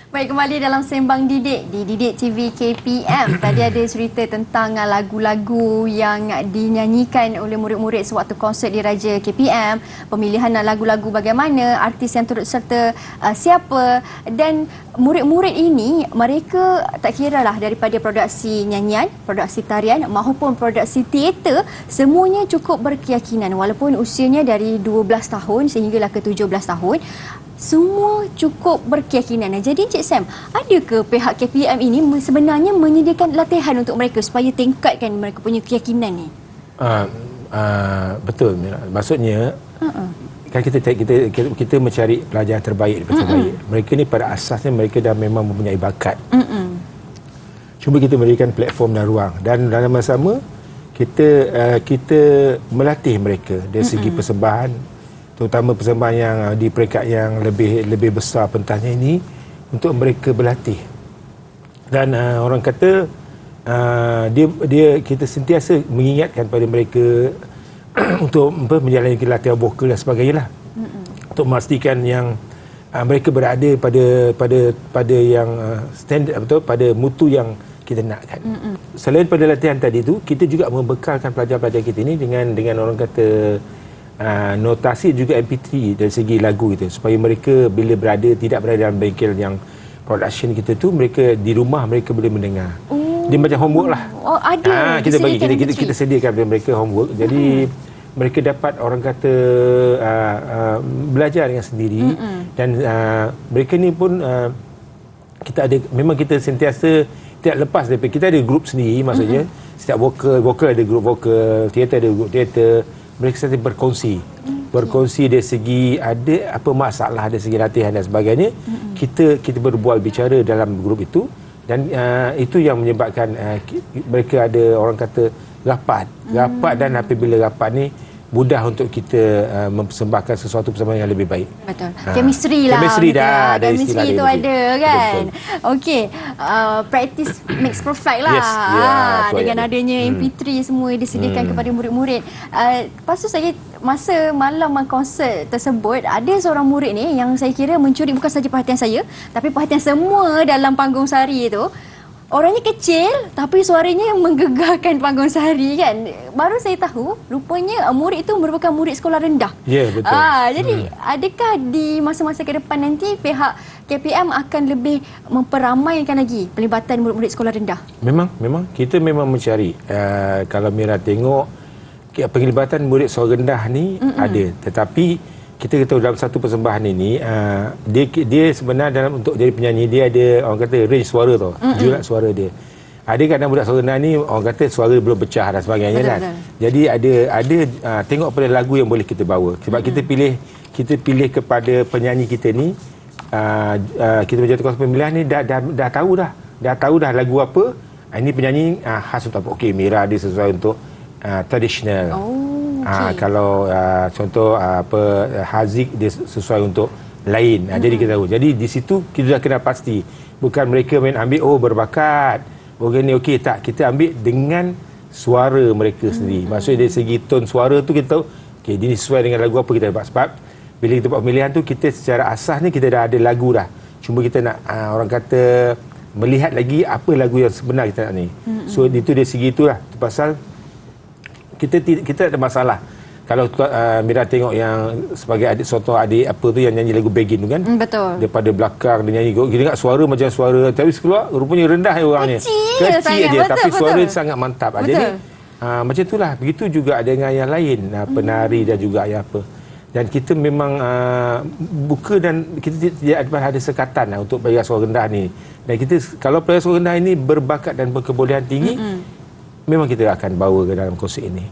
Speaker 2: Baik, kembali dalam Sembang Didik di Didik TV KPM. Tadi ada cerita tentang lagu-lagu yang dinyanyikan oleh murid-murid sewaktu konsert Diraja KPM. Pemilihan lagu-lagu bagaimana, artis yang turut serta siapa, dan murid-murid ini mereka tak kira lah daripada produksi nyanyian, produksi tarian maupun produksi teater, semuanya cukup berkeyakinan walaupun usianya dari 12 tahun sehinggalah ke 17 tahun. Semua cukup berkeyakinan. Jadi Encik Sam, ada ke pihak KPM ini sebenarnya menyediakan latihan untuk mereka supaya tingkatkan mereka punya keyakinan ni?
Speaker 3: Betul. Maksudnya kan kita mencari pelajar terbaik daripada terbaik. Mereka ni pada asasnya mereka dah memang mempunyai bakat. Cuma kita berikan platform dan ruang, dan dalam masa sama kita melatih mereka dari segi persembahan, terutama persembahan yang di peringkat yang lebih besar pentasnya ini, untuk mereka berlatih. Dan orang kata kita sentiasa mengingatkan pada mereka untuk menjalani latihan vokal dan sebagainya lah, untuk memastikan yang mereka berada pada yang standard, betul, pada mutu yang kita nakkan. Selain pada latihan tadi tu, kita juga membekalkan pelajar-pelajar kita ini dengan orang kata notasi juga MP3 dari segi lagu itu, supaya mereka bila tidak berada dalam bengkel yang production kita tu, mereka di rumah mereka boleh mendengar. Dia macam homework lah.
Speaker 2: Oh, ada.
Speaker 3: Kita sediakan kepada mereka homework. Jadi mereka dapat orang kata belajar dengan sendiri. Dan mereka ni pun memang kita sentiasa tidak lepas daripada, kita ada grup sendiri, maksudnya setiap vokal ada grup vokal, teater ada grup teater. Mereka sentiasa berkongsi dari segi ada apa masalah dari segi latihan dan sebagainya. Kita berbual bicara dalam grup itu, dan itu yang menyebabkan mereka ada orang kata rapat, dan apabila rapat ni mudah untuk kita mempersembahkan sesuatu persembahan yang lebih baik.
Speaker 2: Betul. Chemistry lah. Chemistry itu ada kan. Okey. Practice makes perfect lah.
Speaker 3: Yes.
Speaker 2: Dengan adanya MP3 semua disediakan kepada murid-murid. Lepas tu masa malam konsert tersebut, ada seorang murid ni yang saya kira mencuri bukan saja perhatian saya, tapi perhatian semua dalam panggung sari itu. Orangnya kecil tapi suaranya menggegarkan panggung sehari kan. Baru saya tahu rupanya murid itu merupakan murid sekolah rendah.
Speaker 3: Ya, betul.
Speaker 2: Jadi adakah di masa-masa ke depan nanti pihak KPM akan lebih memperamaikan lagi pelibatan murid-murid sekolah rendah? Memang kita memang mencari.
Speaker 3: Kalau Mira tengok penglibatan murid sekolah rendah ni ada, tetapi kita tahu dalam satu persembahan ini dia sebenarnya untuk jadi penyanyi dia ada orang kata range suara tau, julat suara dia. Ada kadang budak suara rendah ni orang kata suara belum pecah dan sebagainya kan. Jadi ada tengok pada lagu yang boleh kita bawa. Sebab kita pilih kepada penyanyi kita ni, kita menjatuhkan pemilihan ni dah tahu dah lagu apa. Ini penyanyi khas untuk apa. Okey, Mira dia sesuai untuk tradisional. Kalau contoh Haziq dia sesuai untuk lain. Jadi kita tahu. Jadi di situ kita dah kena pasti. Bukan mereka main ambil berbakat. Ni okey tak, kita ambil dengan suara mereka sendiri. Maksudnya dari segi tone suara tu kita tahu okey dia sesuai dengan lagu apa kita dapat. Sebab bila kita buat pemilihan tu, kita secara asas ni kita dah ada lagu dah. Cuma kita nak orang kata melihat lagi apa lagu yang sebenar kita nak ni. So itu dari segi itulah. Pasal kita ada masalah. Kalau Mira tengok yang sebagai seorang adik apa tu yang nyanyi lagu Begin tu kan.
Speaker 2: Betul.
Speaker 3: Daripada belakang dia nyanyi, kita dengar suara macam suara, tapi keluar rupanya rendah orangnya.
Speaker 2: Kecil sangat,
Speaker 3: dia,
Speaker 2: betul,
Speaker 3: tapi suara
Speaker 2: betul.
Speaker 3: sangat mantap.
Speaker 2: Betul.
Speaker 3: Jadi macam itulah. Begitu juga dengan yang lain, penari dan juga yang apa. Dan kita memang buka dan kita tidak ada sekatan untuk pelajar suara rendah ni. Dan kita kalau pelajar suara rendah ini berbakat dan berkebolehan tinggi, memang kita akan bawa ke dalam konsert ini.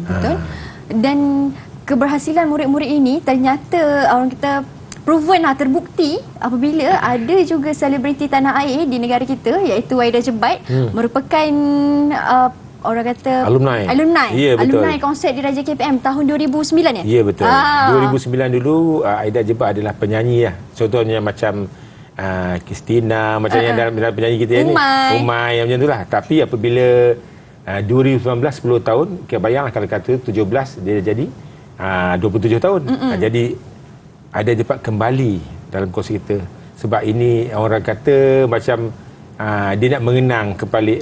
Speaker 2: Betul. Dan keberhasilan murid-murid ini ternyata orang kita proven terbukti apabila ada juga selebriti tanah air di negara kita iaitu Wahida Jebat merupakan orang kata
Speaker 3: alumni. Ya, betul.
Speaker 2: Alumni konsert di Raja KPM tahun 2009 ya?
Speaker 3: Ya, betul. 2009 dulu Aida Jebat adalah penyanyi lah. Contohnya macam Christina, macam yang dalam penyanyi kita ni. Umay yang macam itulah. Tapi apabila 2019 10 tahun, bayanglah kalau kata 17 dia jadi 27 tahun. Jadi Aida Jebat kembali dalam konsert kita. Sebab ini orang kata macam dia nak mengenang kembali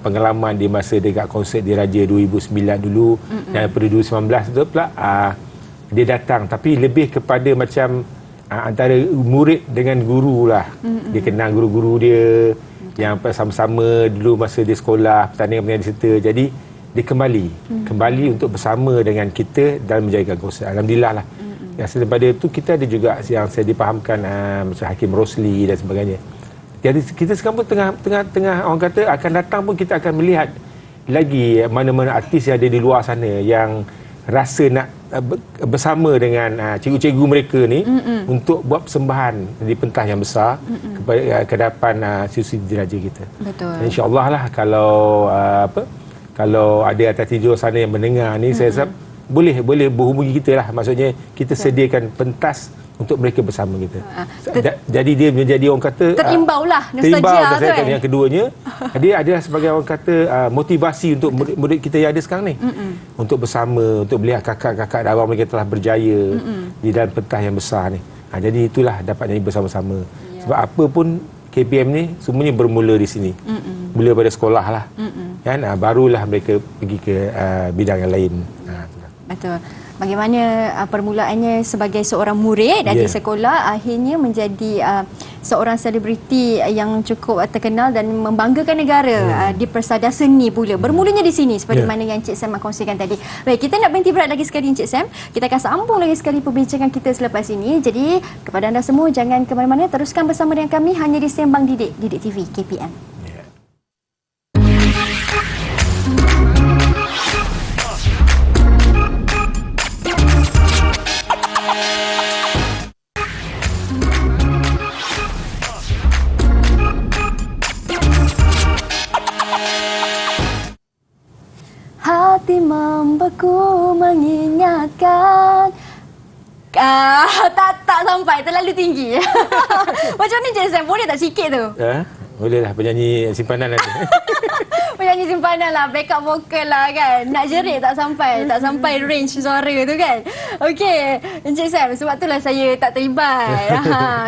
Speaker 3: pengalaman di masa dekat konsert di Raja 2009 dulu. Dan pada 2019 tu pula dia datang, tapi lebih kepada macam antara murid dengan guru lah. Dia kenal guru-guru dia yang sama-sama dulu masa dia sekolah pertandingan serta. Jadi dia kembali untuk bersama dengan kita dalam menjaga konsert. Alhamdulillah lah. Daripada itu kita ada juga yang saya dipahamkan macam Hakim Rosli dan sebagainya. Jadi kita sekarang pun tengah orang kata akan datang pun kita akan melihat lagi mana-mana artis yang ada di luar sana yang rasa nak bersama dengan cikgu-cikgu mereka ni untuk buat persembahan di pentas yang besar kepada ke hadapan siswi diraja kita.
Speaker 2: Betul.
Speaker 3: InsyaAllah lah kalau ada atas tidur sana yang mendengar ni, saya rasa boleh berhubungi kita lah. Maksudnya kita sediakan pentas untuk mereka bersama kita. Jadi dia menjadi orang kata
Speaker 2: terimbau lah nostalgia tu kan.
Speaker 3: Yang keduanya dia adalah sebagai orang kata motivasi untuk murid kita yang ada sekarang ni untuk bersama, untuk melihat kakak-kakak dan abang mereka telah berjaya di dalam pentas yang besar ni. Jadi itulah dapat nyanyi bersama-sama. Sebab apa pun KPM ni semuanya bermula di sini. Mula pada sekolah lah. Kan barulah mereka pergi ke bidang yang lain.
Speaker 2: Betul. Bagaimana permulaannya sebagai seorang murid di sekolah, akhirnya menjadi seorang selebriti yang cukup terkenal dan membanggakan negara di persada seni pula. Bermulanya di sini seperti mana yang Encik Sam kongsikan tadi. Baik, kita nak berhenti berat lagi sekali Encik Sam. Kita akan sambung lagi sekali perbincangan kita selepas ini. Jadi kepada anda semua jangan ke mana-mana, teruskan bersama dengan kami hanya di Sembang Didik TV KPM. Hati membeku mengingatkan. Tak sampai, terlalu tinggi. Macam ni Encik Sam, boleh tak sikit tu?
Speaker 3: Bolehlah, penyanyi simpanan nanti.
Speaker 2: Penyanyi simpanan lah, backup vokal lah kan. Nak jerit tak sampai range suara tu kan. Okey, Encik Sam, sebab itulah saya tak terlibat.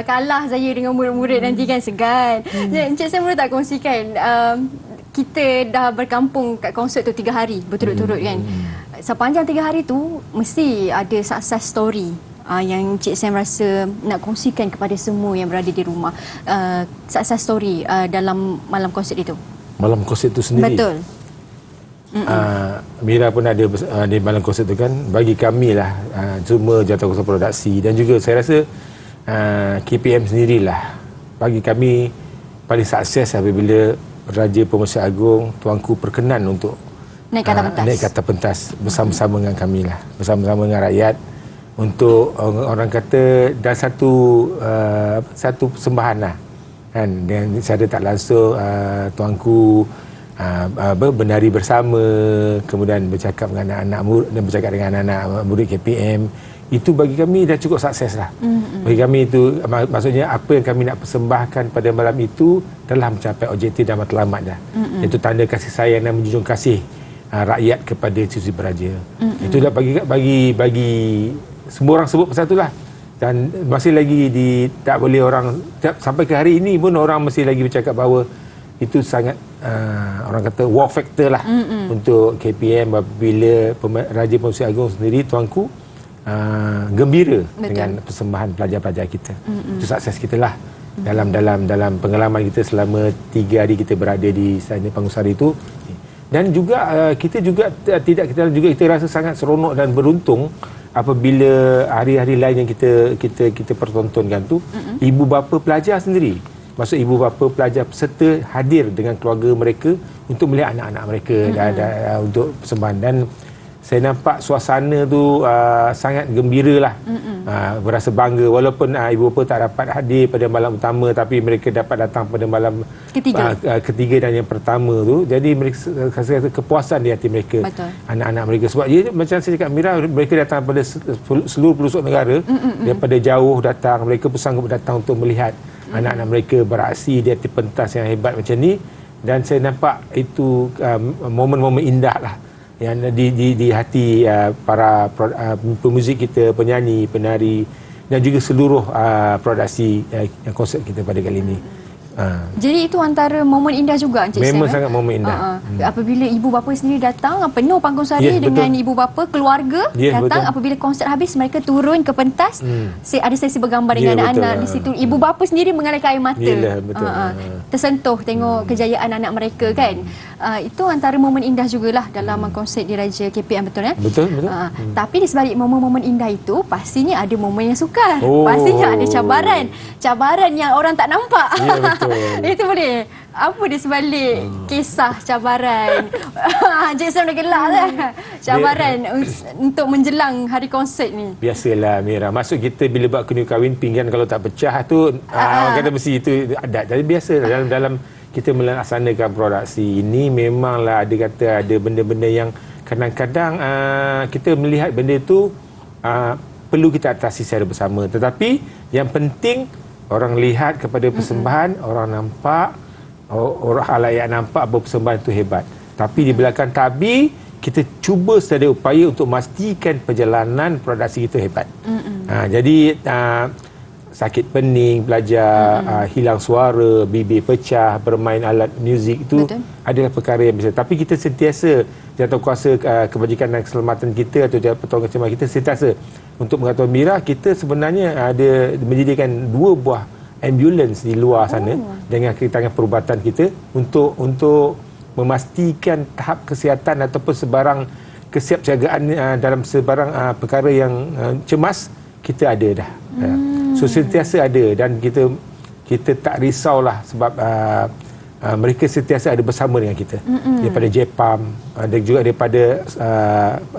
Speaker 2: Kalah saya dengan murid-murid nanti kan, segan. Encik Sam boleh tak kongsikan, kita dah berkampung kat konsert tu 3 hari berturut-turut kan. Sepanjang 3 hari tu mesti ada success story yang Encik Sam rasa nak kongsikan kepada semua yang berada di rumah. Success story dalam malam konsert itu.
Speaker 3: Malam konsert itu sendiri.
Speaker 2: Betul.
Speaker 3: Mira pun ada di malam konsert itu kan. Bagi kami lah semua jawatankuasa produksi dan juga saya rasa KPM sendirilah bagi kami paling sukses apabila Raja Pemerintah Agong Tuanku berkenan untuk naik ke atas pentas bersama-sama dengan kami lah, bersama-sama dengan rakyat untuk orang kata dan satu persembahan lah kan, dengan secara tak langsung Tuanku bernari bersama, kemudian bercakap dengan anak-anak murid dan bercakap dengan anak-anak murid KPM. Itu bagi kami dah cukup sukses lah. Bagi kami itu maksudnya apa yang kami nak persembahkan pada malam itu telah mencapai objektif dan matlamat dah. Iaitu tanda kasih sayang dan menjunjung kasih rakyat kepada siswi beraja. Itulah bagi semua orang sebut pasal itulah. Dan masih lagi tak boleh orang sampai ke hari ini pun orang masih lagi bercakap bahawa itu sangat orang kata wow factor lah untuk KPM apabila Raja Pemerintah Agong sendiri, Tuanku, gembira dengan persembahan pelajar-pelajar kita. Itu sukses kita lah dalam pengalaman kita selama 3 hari kita berada di Istana Pangusari itu. Dan juga kita juga kita rasa sangat seronok dan beruntung apabila hari-hari lain yang kita pertontonkan tu ibu bapa pelajar sendiri, maksud ibu bapa pelajar peserta hadir dengan keluarga mereka untuk melihat anak-anak mereka untuk persembahan. Dan saya nampak suasana tu sangat gembira lah, berasa bangga walaupun ibu bapa tak dapat hadir pada malam utama, tapi mereka dapat datang pada malam ketiga dan yang pertama tu. Jadi mereka rasa kepuasan di hati mereka. Betul. Anak-anak mereka, sebab macam saya cakap Mira, mereka datang pada seluruh pelosok negara, daripada jauh datang, mereka pun sanggup datang untuk melihat anak-anak mereka beraksi di hati pentas yang hebat macam ni. Dan saya nampak itu momen-momen indah lah yang di hati para pemuzik kita, penyanyi, penari dan juga seluruh produksi konsert kita pada kali ini.
Speaker 2: Jadi itu antara momen indah juga Encik Sam.
Speaker 3: Memang sangat momen indah.
Speaker 2: Apabila ibu bapa sendiri datang penuh panggung sari dengan ibu bapa, keluarga datang. Apabila konsert habis, mereka turun ke pentas. Ada sesi bergambar dengan anak-anak di situ. Ibu bapa sendiri mengalirkan air mata.
Speaker 3: Yelah, betul.
Speaker 2: Tersentuh tengok kejayaan anak mereka kan. Itu antara momen indah jugalah dalam konsert Diraja KPM, betul ya?
Speaker 3: Betul.
Speaker 2: Tapi di sebalik momen-momen indah itu, pastinya ada momen yang sukar. Pastinya ada cabaran yang orang tak nampak.
Speaker 3: Ya, betul.
Speaker 2: Itu boleh. Apa di sebalik kisah cabaran? Encik Sam dah gelak lah. Cabaran untuk menjelang hari konsert ni.
Speaker 3: Biasalah Mira. Maksud kita bila buat kena kahwin, pinggan kalau tak pecah tu orang kata mesti itu adat. Jadi biasa dalam kita melaksanakan produksi ini, memanglah ada benda-benda yang kadang-kadang kita melihat benda itu perlu kita atasi secara bersama. Tetapi yang penting orang lihat kepada persembahan, orang nampak, orang halayak nampak bahawa persembahan itu hebat. Tapi di belakang tabir, kita cuba sedaya upaya untuk memastikan perjalanan produksi kita hebat. Jadi sakit pening pelajar, hilang suara, bibir pecah, bermain alat muzik itu adalah perkara yang biasa. Tapi kita sentiasa, Jawatankuasa Kebajikan dan Keselamatan kita atau Pertolongan Kecemasan kita sentiasa untuk mengatakan Mira, kita sebenarnya ada menyediakan 2 buah ambulans di luar sana dengan tangan perubatan kita untuk memastikan tahap kesihatan ataupun sebarang kesiapsiagaan dalam sebarang perkara yang cemas kita ada dah. So sentiasa ada, dan kita tak risaulah sebab mereka sentiasa ada bersama dengan kita. Daripada JPAM, dan juga daripada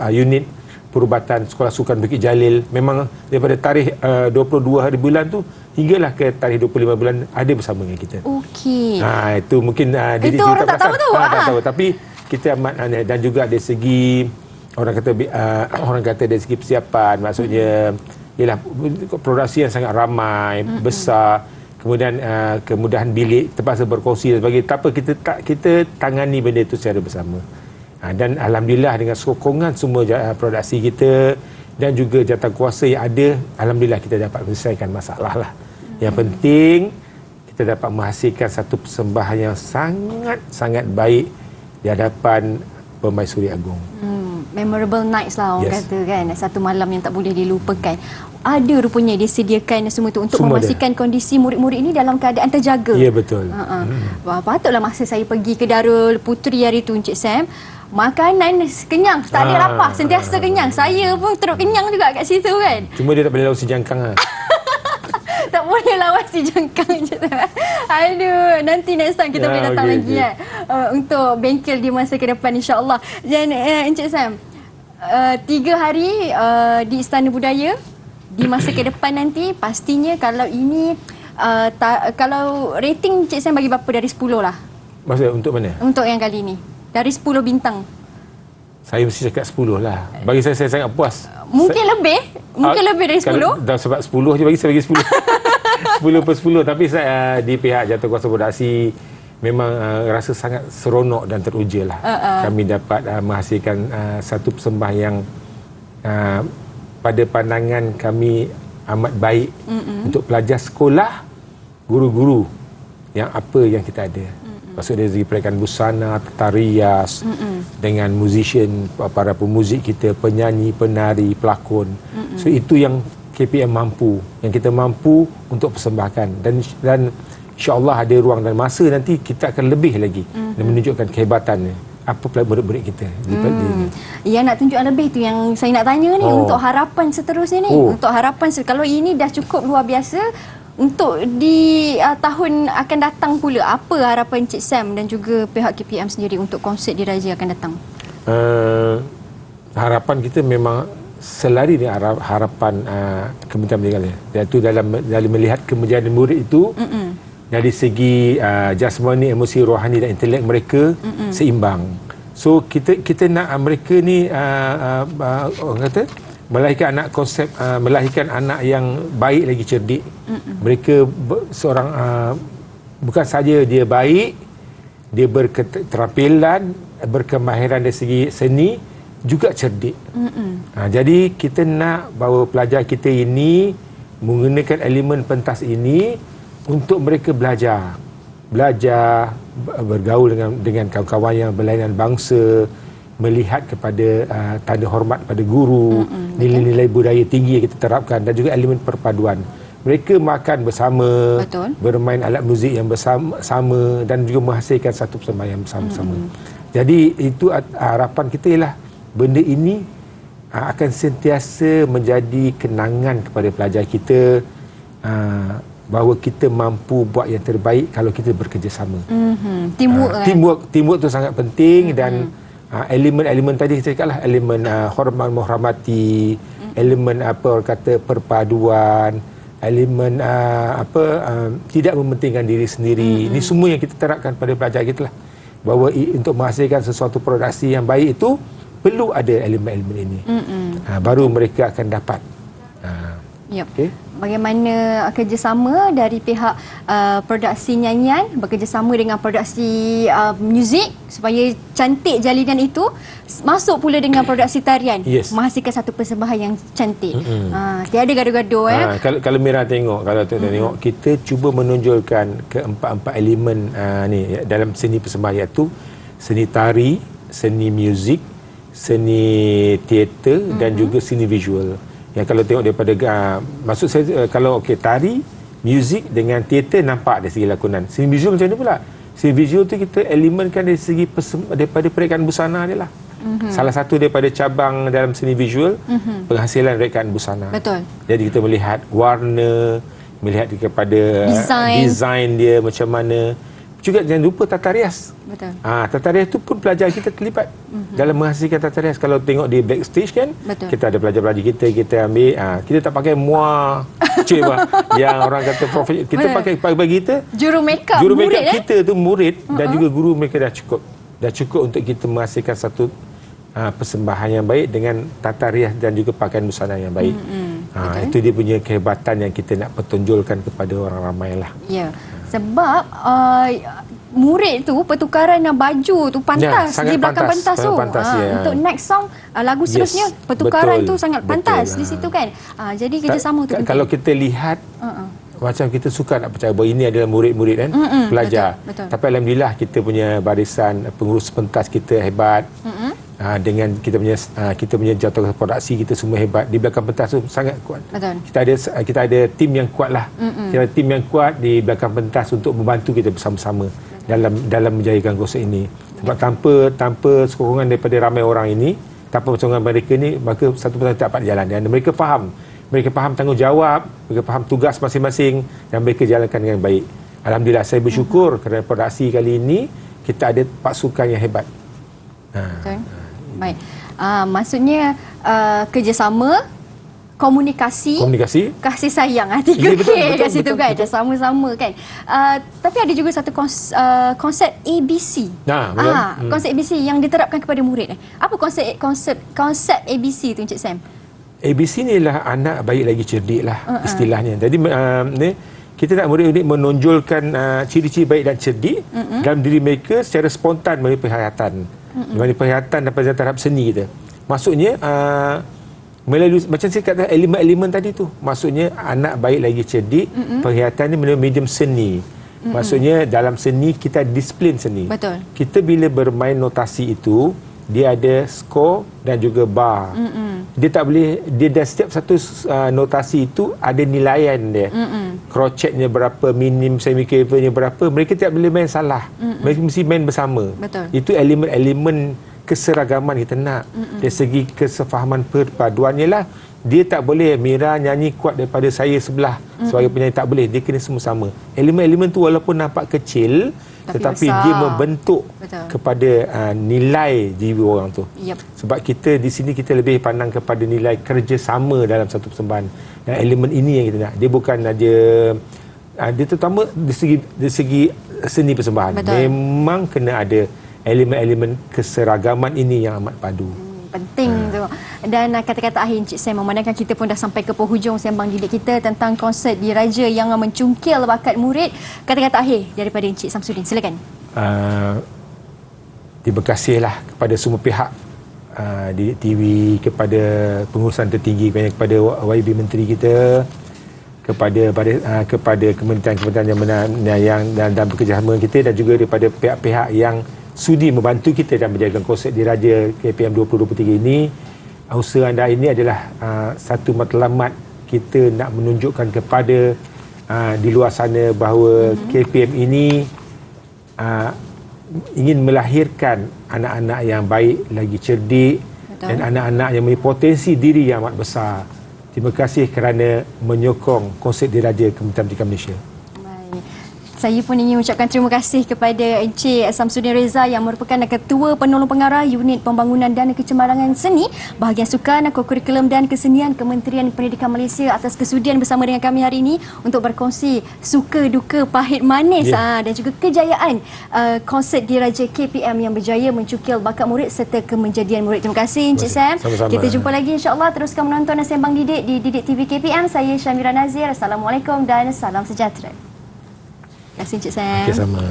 Speaker 3: unit perubatan Sekolah Sukan Bukit Jalil, memang daripada tarikh 22 hari bulan tu hinggalah ke tarikh 25 bulan ada bersama dengan kita. Okey. Itu mungkin
Speaker 2: itu orang tak tahu tu.
Speaker 3: Tak tahu, tapi kita amat dan juga dari segi orang kata dari segi persiapan, maksudnya ialah produksi yang sangat ramai, besar, kemudian kemudahan bilik terpaksa berkongsi dan sebagainya. Tak apa, kita tangani benda itu secara bersama. Dan alhamdulillah dengan sokongan semua produksi kita dan juga jawatankuasa yang ada, alhamdulillah kita dapat menyelesaikan masalah lah. Yang penting kita dapat menghasilkan satu persembahan yang sangat baik di hadapan Permaisuri Agong.
Speaker 2: Memorable nights lah orang kata kan. Satu malam yang tak boleh dilupakan. Ada rupanya disediakan semua itu untuk memastikan kondisi murid-murid ini dalam keadaan terjaga.
Speaker 3: Ya, betul.
Speaker 2: Patutlah masa saya pergi ke Darul Puteri hari tu Encik Sam, makanan kenyang, tak ada lapar, sentiasa kenyang. Saya pun teruk kenyang juga kat situ kan.
Speaker 3: Cuma dia tak boleh lawan si jangkang lah.
Speaker 2: Tak boleh lawan si jangkang. Aduh, nanti next time kita boleh datang lagi kan. Untuk bengkel di masa ke depan insya-Allah. Dan Encik Sam, 3 hari di Istana Budaya di masa ke depan nanti, pastinya kalau ini kalau rating Encik Sam bagi berapa dari 10 lah?
Speaker 3: Maksudnya untuk mana?
Speaker 2: Untuk yang kali ini. Dari 10 bintang.
Speaker 3: Saya mesti cakap 10 lah. Bagi saya sangat puas.
Speaker 2: Mungkin lebih. Mungkin lebih dari 10.
Speaker 3: Dah sebab 10 je bagi saya bagi 10. 10 per 10. Tapi saya di pihak Jawatankuasa Produksi memang rasa sangat seronok dan teruja lah. Kami dapat menghasilkan satu persembahan yang pada pandangan kami amat baik untuk pelajar sekolah, guru-guru yang kita ada. Maksud dari segi peraikan busana, tata rias, dengan musician, para pemuzik kita, penyanyi, penari, pelakon. So itu yang KPM mampu, yang kita mampu untuk persembahkan, dan insya-Allah ada ruang dan masa nanti kita akan lebih lagi dan menunjukkan kehebatannya apa pula murid-murid kita.
Speaker 2: Yang nak tunjuk lebih tu yang saya nak tanya ni, untuk harapan seterusnya ni. Untuk harapan kalau ini dah cukup luar biasa, untuk di tahun akan datang pula, apa harapan Encik Sam dan juga pihak KPM sendiri untuk konsert Diraja akan datang?
Speaker 3: Harapan kita memang selari dengan harapan Kementerian Pendidikan, iaitu dalam melihat kemajuan murid itu dari segi jasmani, emosi, rohani dan intelek mereka seimbang. So kita nak mereka ni orang kata melahirkan anak konsep, melahirkan anak yang baik lagi cerdik. Mereka seorang bukan saja dia baik, dia berketerampilan, berkemahiran dari segi seni, juga cerdik. Jadi kita nak bahawa pelajar kita ini menggunakan elemen pentas ini untuk mereka belajar bergaul dengan kawan-kawan yang berlainan bangsa, melihat kepada tanda hormat pada guru, nilai-nilai budaya tinggi yang kita terapkan, dan juga elemen perpaduan. Mereka makan bersama, bermain alat muzik yang bersama, dan juga menghasilkan satu persembahan bersama-sama. Jadi itu harapan kita ialah benda ini akan sentiasa menjadi kenangan kepada pelajar kita, bahawa kita mampu buat yang terbaik kalau kita bekerjasama. Teamwork tu sangat penting, dan elemen-elemen tadi saya cakaplah, elemen hormat menghormati, elemen perpaduan, elemen tidak mementingkan diri sendiri. Ini semua yang kita terapkan pada pelajar kita lah, bahawa untuk menghasilkan sesuatu produksi yang baik itu perlu ada elemen-elemen ini. Baru mereka akan dapat.
Speaker 2: Okay. Bagaimana kerjasama dari pihak produksi nyanyian bekerjasama dengan produksi muzik supaya cantik jalinan itu masuk pula dengan produksi tarian, menghasilkan satu persembahan yang cantik. Tiada gaduh-gaduh.
Speaker 3: Kalau Mira tengok, kita cuba menonjolkan keempat-empat elemen ni dalam seni persembahan, iaitu seni tari, seni muzik, seni teater dan juga seni visual. Yang kalau tengok daripada maksud saya, kalau tari, muzik dengan teater nampak dari segi lakonan. Seni visual macam mana pula? Seni visual tu kita elemenkan dari segi daripada peraikan busana dia lah. Salah satu daripada cabang dalam seni visual, penghasilan rekaan busana.
Speaker 2: Betul.
Speaker 3: Jadi kita melihat warna, melihat kepada design dia macam mana. Juga jangan lupa tata rias.
Speaker 2: Betul.
Speaker 3: Tata rias tu pun pelajar kita terlibat dalam menghasilkan tata rias. Kalau tengok di backstage kan, kita ada pelajar-pelajar kita ambil, kita tak pakai muar yang orang kata profesional. Kita pakai bagi kita
Speaker 2: juru make up
Speaker 3: kita tu murid, dan juga guru mereka dah cukup untuk kita menghasilkan satu persembahan yang baik dengan tata rias dan juga pakaian busana yang baik. Itu dia punya kehebatan yang kita nak pertonjolkan kepada orang ramai lah.
Speaker 2: Ya. Sebab murid tu pertukaran baju tu pantas di belakang pentas tu. Untuk next song, lagu seterusnya, pertukaran tu sangat pantas di situ kan. Jadi kerjasama tu penting.
Speaker 3: Kalau kita lihat macam kita suka nak percaya bahawa ini adalah murid-murid kan, pelajar. Betul. Tapi alhamdulillah kita punya barisan pengurus pentas kita hebat. Dengan kita punya jatuh produksi kita semua hebat. Di belakang pentas tu sangat kuat. Betul. Kita ada tim yang kuat lah. Kita ada tim yang kuat di belakang pentas untuk membantu kita bersama-sama dalam menjayakan konsert ini. Sebab tanpa sokongan daripada ramai orang ini, tanpa sokongan mereka ni, maka satu persatu tak dapat jalan. Dan mereka faham tanggungjawab, mereka faham tugas masing-masing, dan mereka jalankan dengan baik. Alhamdulillah, saya bersyukur kerana produksi kali ini kita ada pasukan yang hebat.
Speaker 2: Betul. Baik. Maksudnya kerjasama, komunikasi, kasih sayang, 3K kat situ kan, sama-sama kan. Tapi ada juga satu konsep ABC. Konsep ABC yang diterapkan kepada murid. Apa konsep ABC tu Encik Sam?
Speaker 3: ABC ni lah anak baik lagi cerdik lah istilahnya. Jadi kita nak murid-murid menonjolkan ciri-ciri baik dan cerdik dalam diri mereka secara spontan melalui penghayatan. Melalui penghayatan dan penghayatan terhadap seni kita. Maksudnya melalui macam saya kata elemen-elemen tadi tu. Maksudnya anak baik lagi cerdik, penghayatan ni melalui medium seni. Maksudnya dalam seni kita disiplin seni.
Speaker 2: Betul.
Speaker 3: Kita bila bermain notasi itu, dia ada skor dan juga bar. Dia tak boleh, dia dah setiap satu notasi itu ada nilaian dia. Crotchetnya berapa, minim, semiquavernya berapa, mereka tak boleh main salah. Mereka mesti main bersama.
Speaker 2: Betul.
Speaker 3: Itu elemen-elemen keseragaman kita nak. Dari segi kesefahaman perpaduannya lah, dia tak boleh Mira nyanyi kuat daripada saya sebelah sebagai penyanyi, tak boleh. Dia kena semua sama. Elemen-elemen tu walaupun nampak kecil, tetapi
Speaker 2: besar.
Speaker 3: dia membentuk
Speaker 2: Betul.
Speaker 3: kepada nilai jiwa orang tu.
Speaker 2: Yep.
Speaker 3: Sebab kita di sini kita lebih pandang kepada nilai kerjasama dalam satu persembahan. Dan elemen ini yang kita nak. Dia bukan aja dia terutama di segi seni persembahan.
Speaker 2: Betul.
Speaker 3: Memang kena ada elemen-elemen keseragaman ini yang amat padu.
Speaker 2: Penting tu. Dan kata-kata akhir Encik Sam, memandangkan kita pun dah sampai ke penghujung sembang didik kita tentang konsert Diraja yang mencungkil bakat murid. Kata-kata akhir daripada Encik Samsudin, silakan.
Speaker 3: Terima kasihlah kepada semua pihak, Didik TV, kepada pengurusan tertinggi, kepada YB Menteri kita, kepada kementerian-kementerian yang dalam bekerjasama kita, dan juga daripada pihak-pihak yang sudi membantu kita dalam menjaga konsert Diraja KPM 2023 ini. Usaha anda ini adalah satu matlamat kita nak menunjukkan kepada di luar sana bahawa KPM ini ingin melahirkan anak-anak yang baik, lagi cerdik. Betul. Dan anak-anak yang memiliki potensi diri yang amat besar. Terima kasih kerana menyokong konsert Diraja Kementerian Pendidikan Malaysia.
Speaker 2: Saya pun ingin mengucapkan terima kasih kepada Encik Samsudin Reza yang merupakan Ketua Penolong Pengarah Unit Pembangunan dan Kecemarangan Seni Bahagian Sukan, Kurikulum dan Kesenian Kementerian Pendidikan Malaysia atas kesudian bersama dengan kami hari ini untuk berkongsi suka duka pahit manis dan juga kejayaan konsert Diraja KPM yang berjaya mencukil bakat murid serta kemenjadian murid. Terima kasih Encik Sam.
Speaker 3: Sama-sama.
Speaker 2: Kita jumpa lagi insya-Allah. Teruskan menonton Sembang Didik di Didik TV KPM. Saya Syamira Nazir. Assalamualaikum dan salam sejahtera. Terima kasih Encik Sam.
Speaker 3: Sama.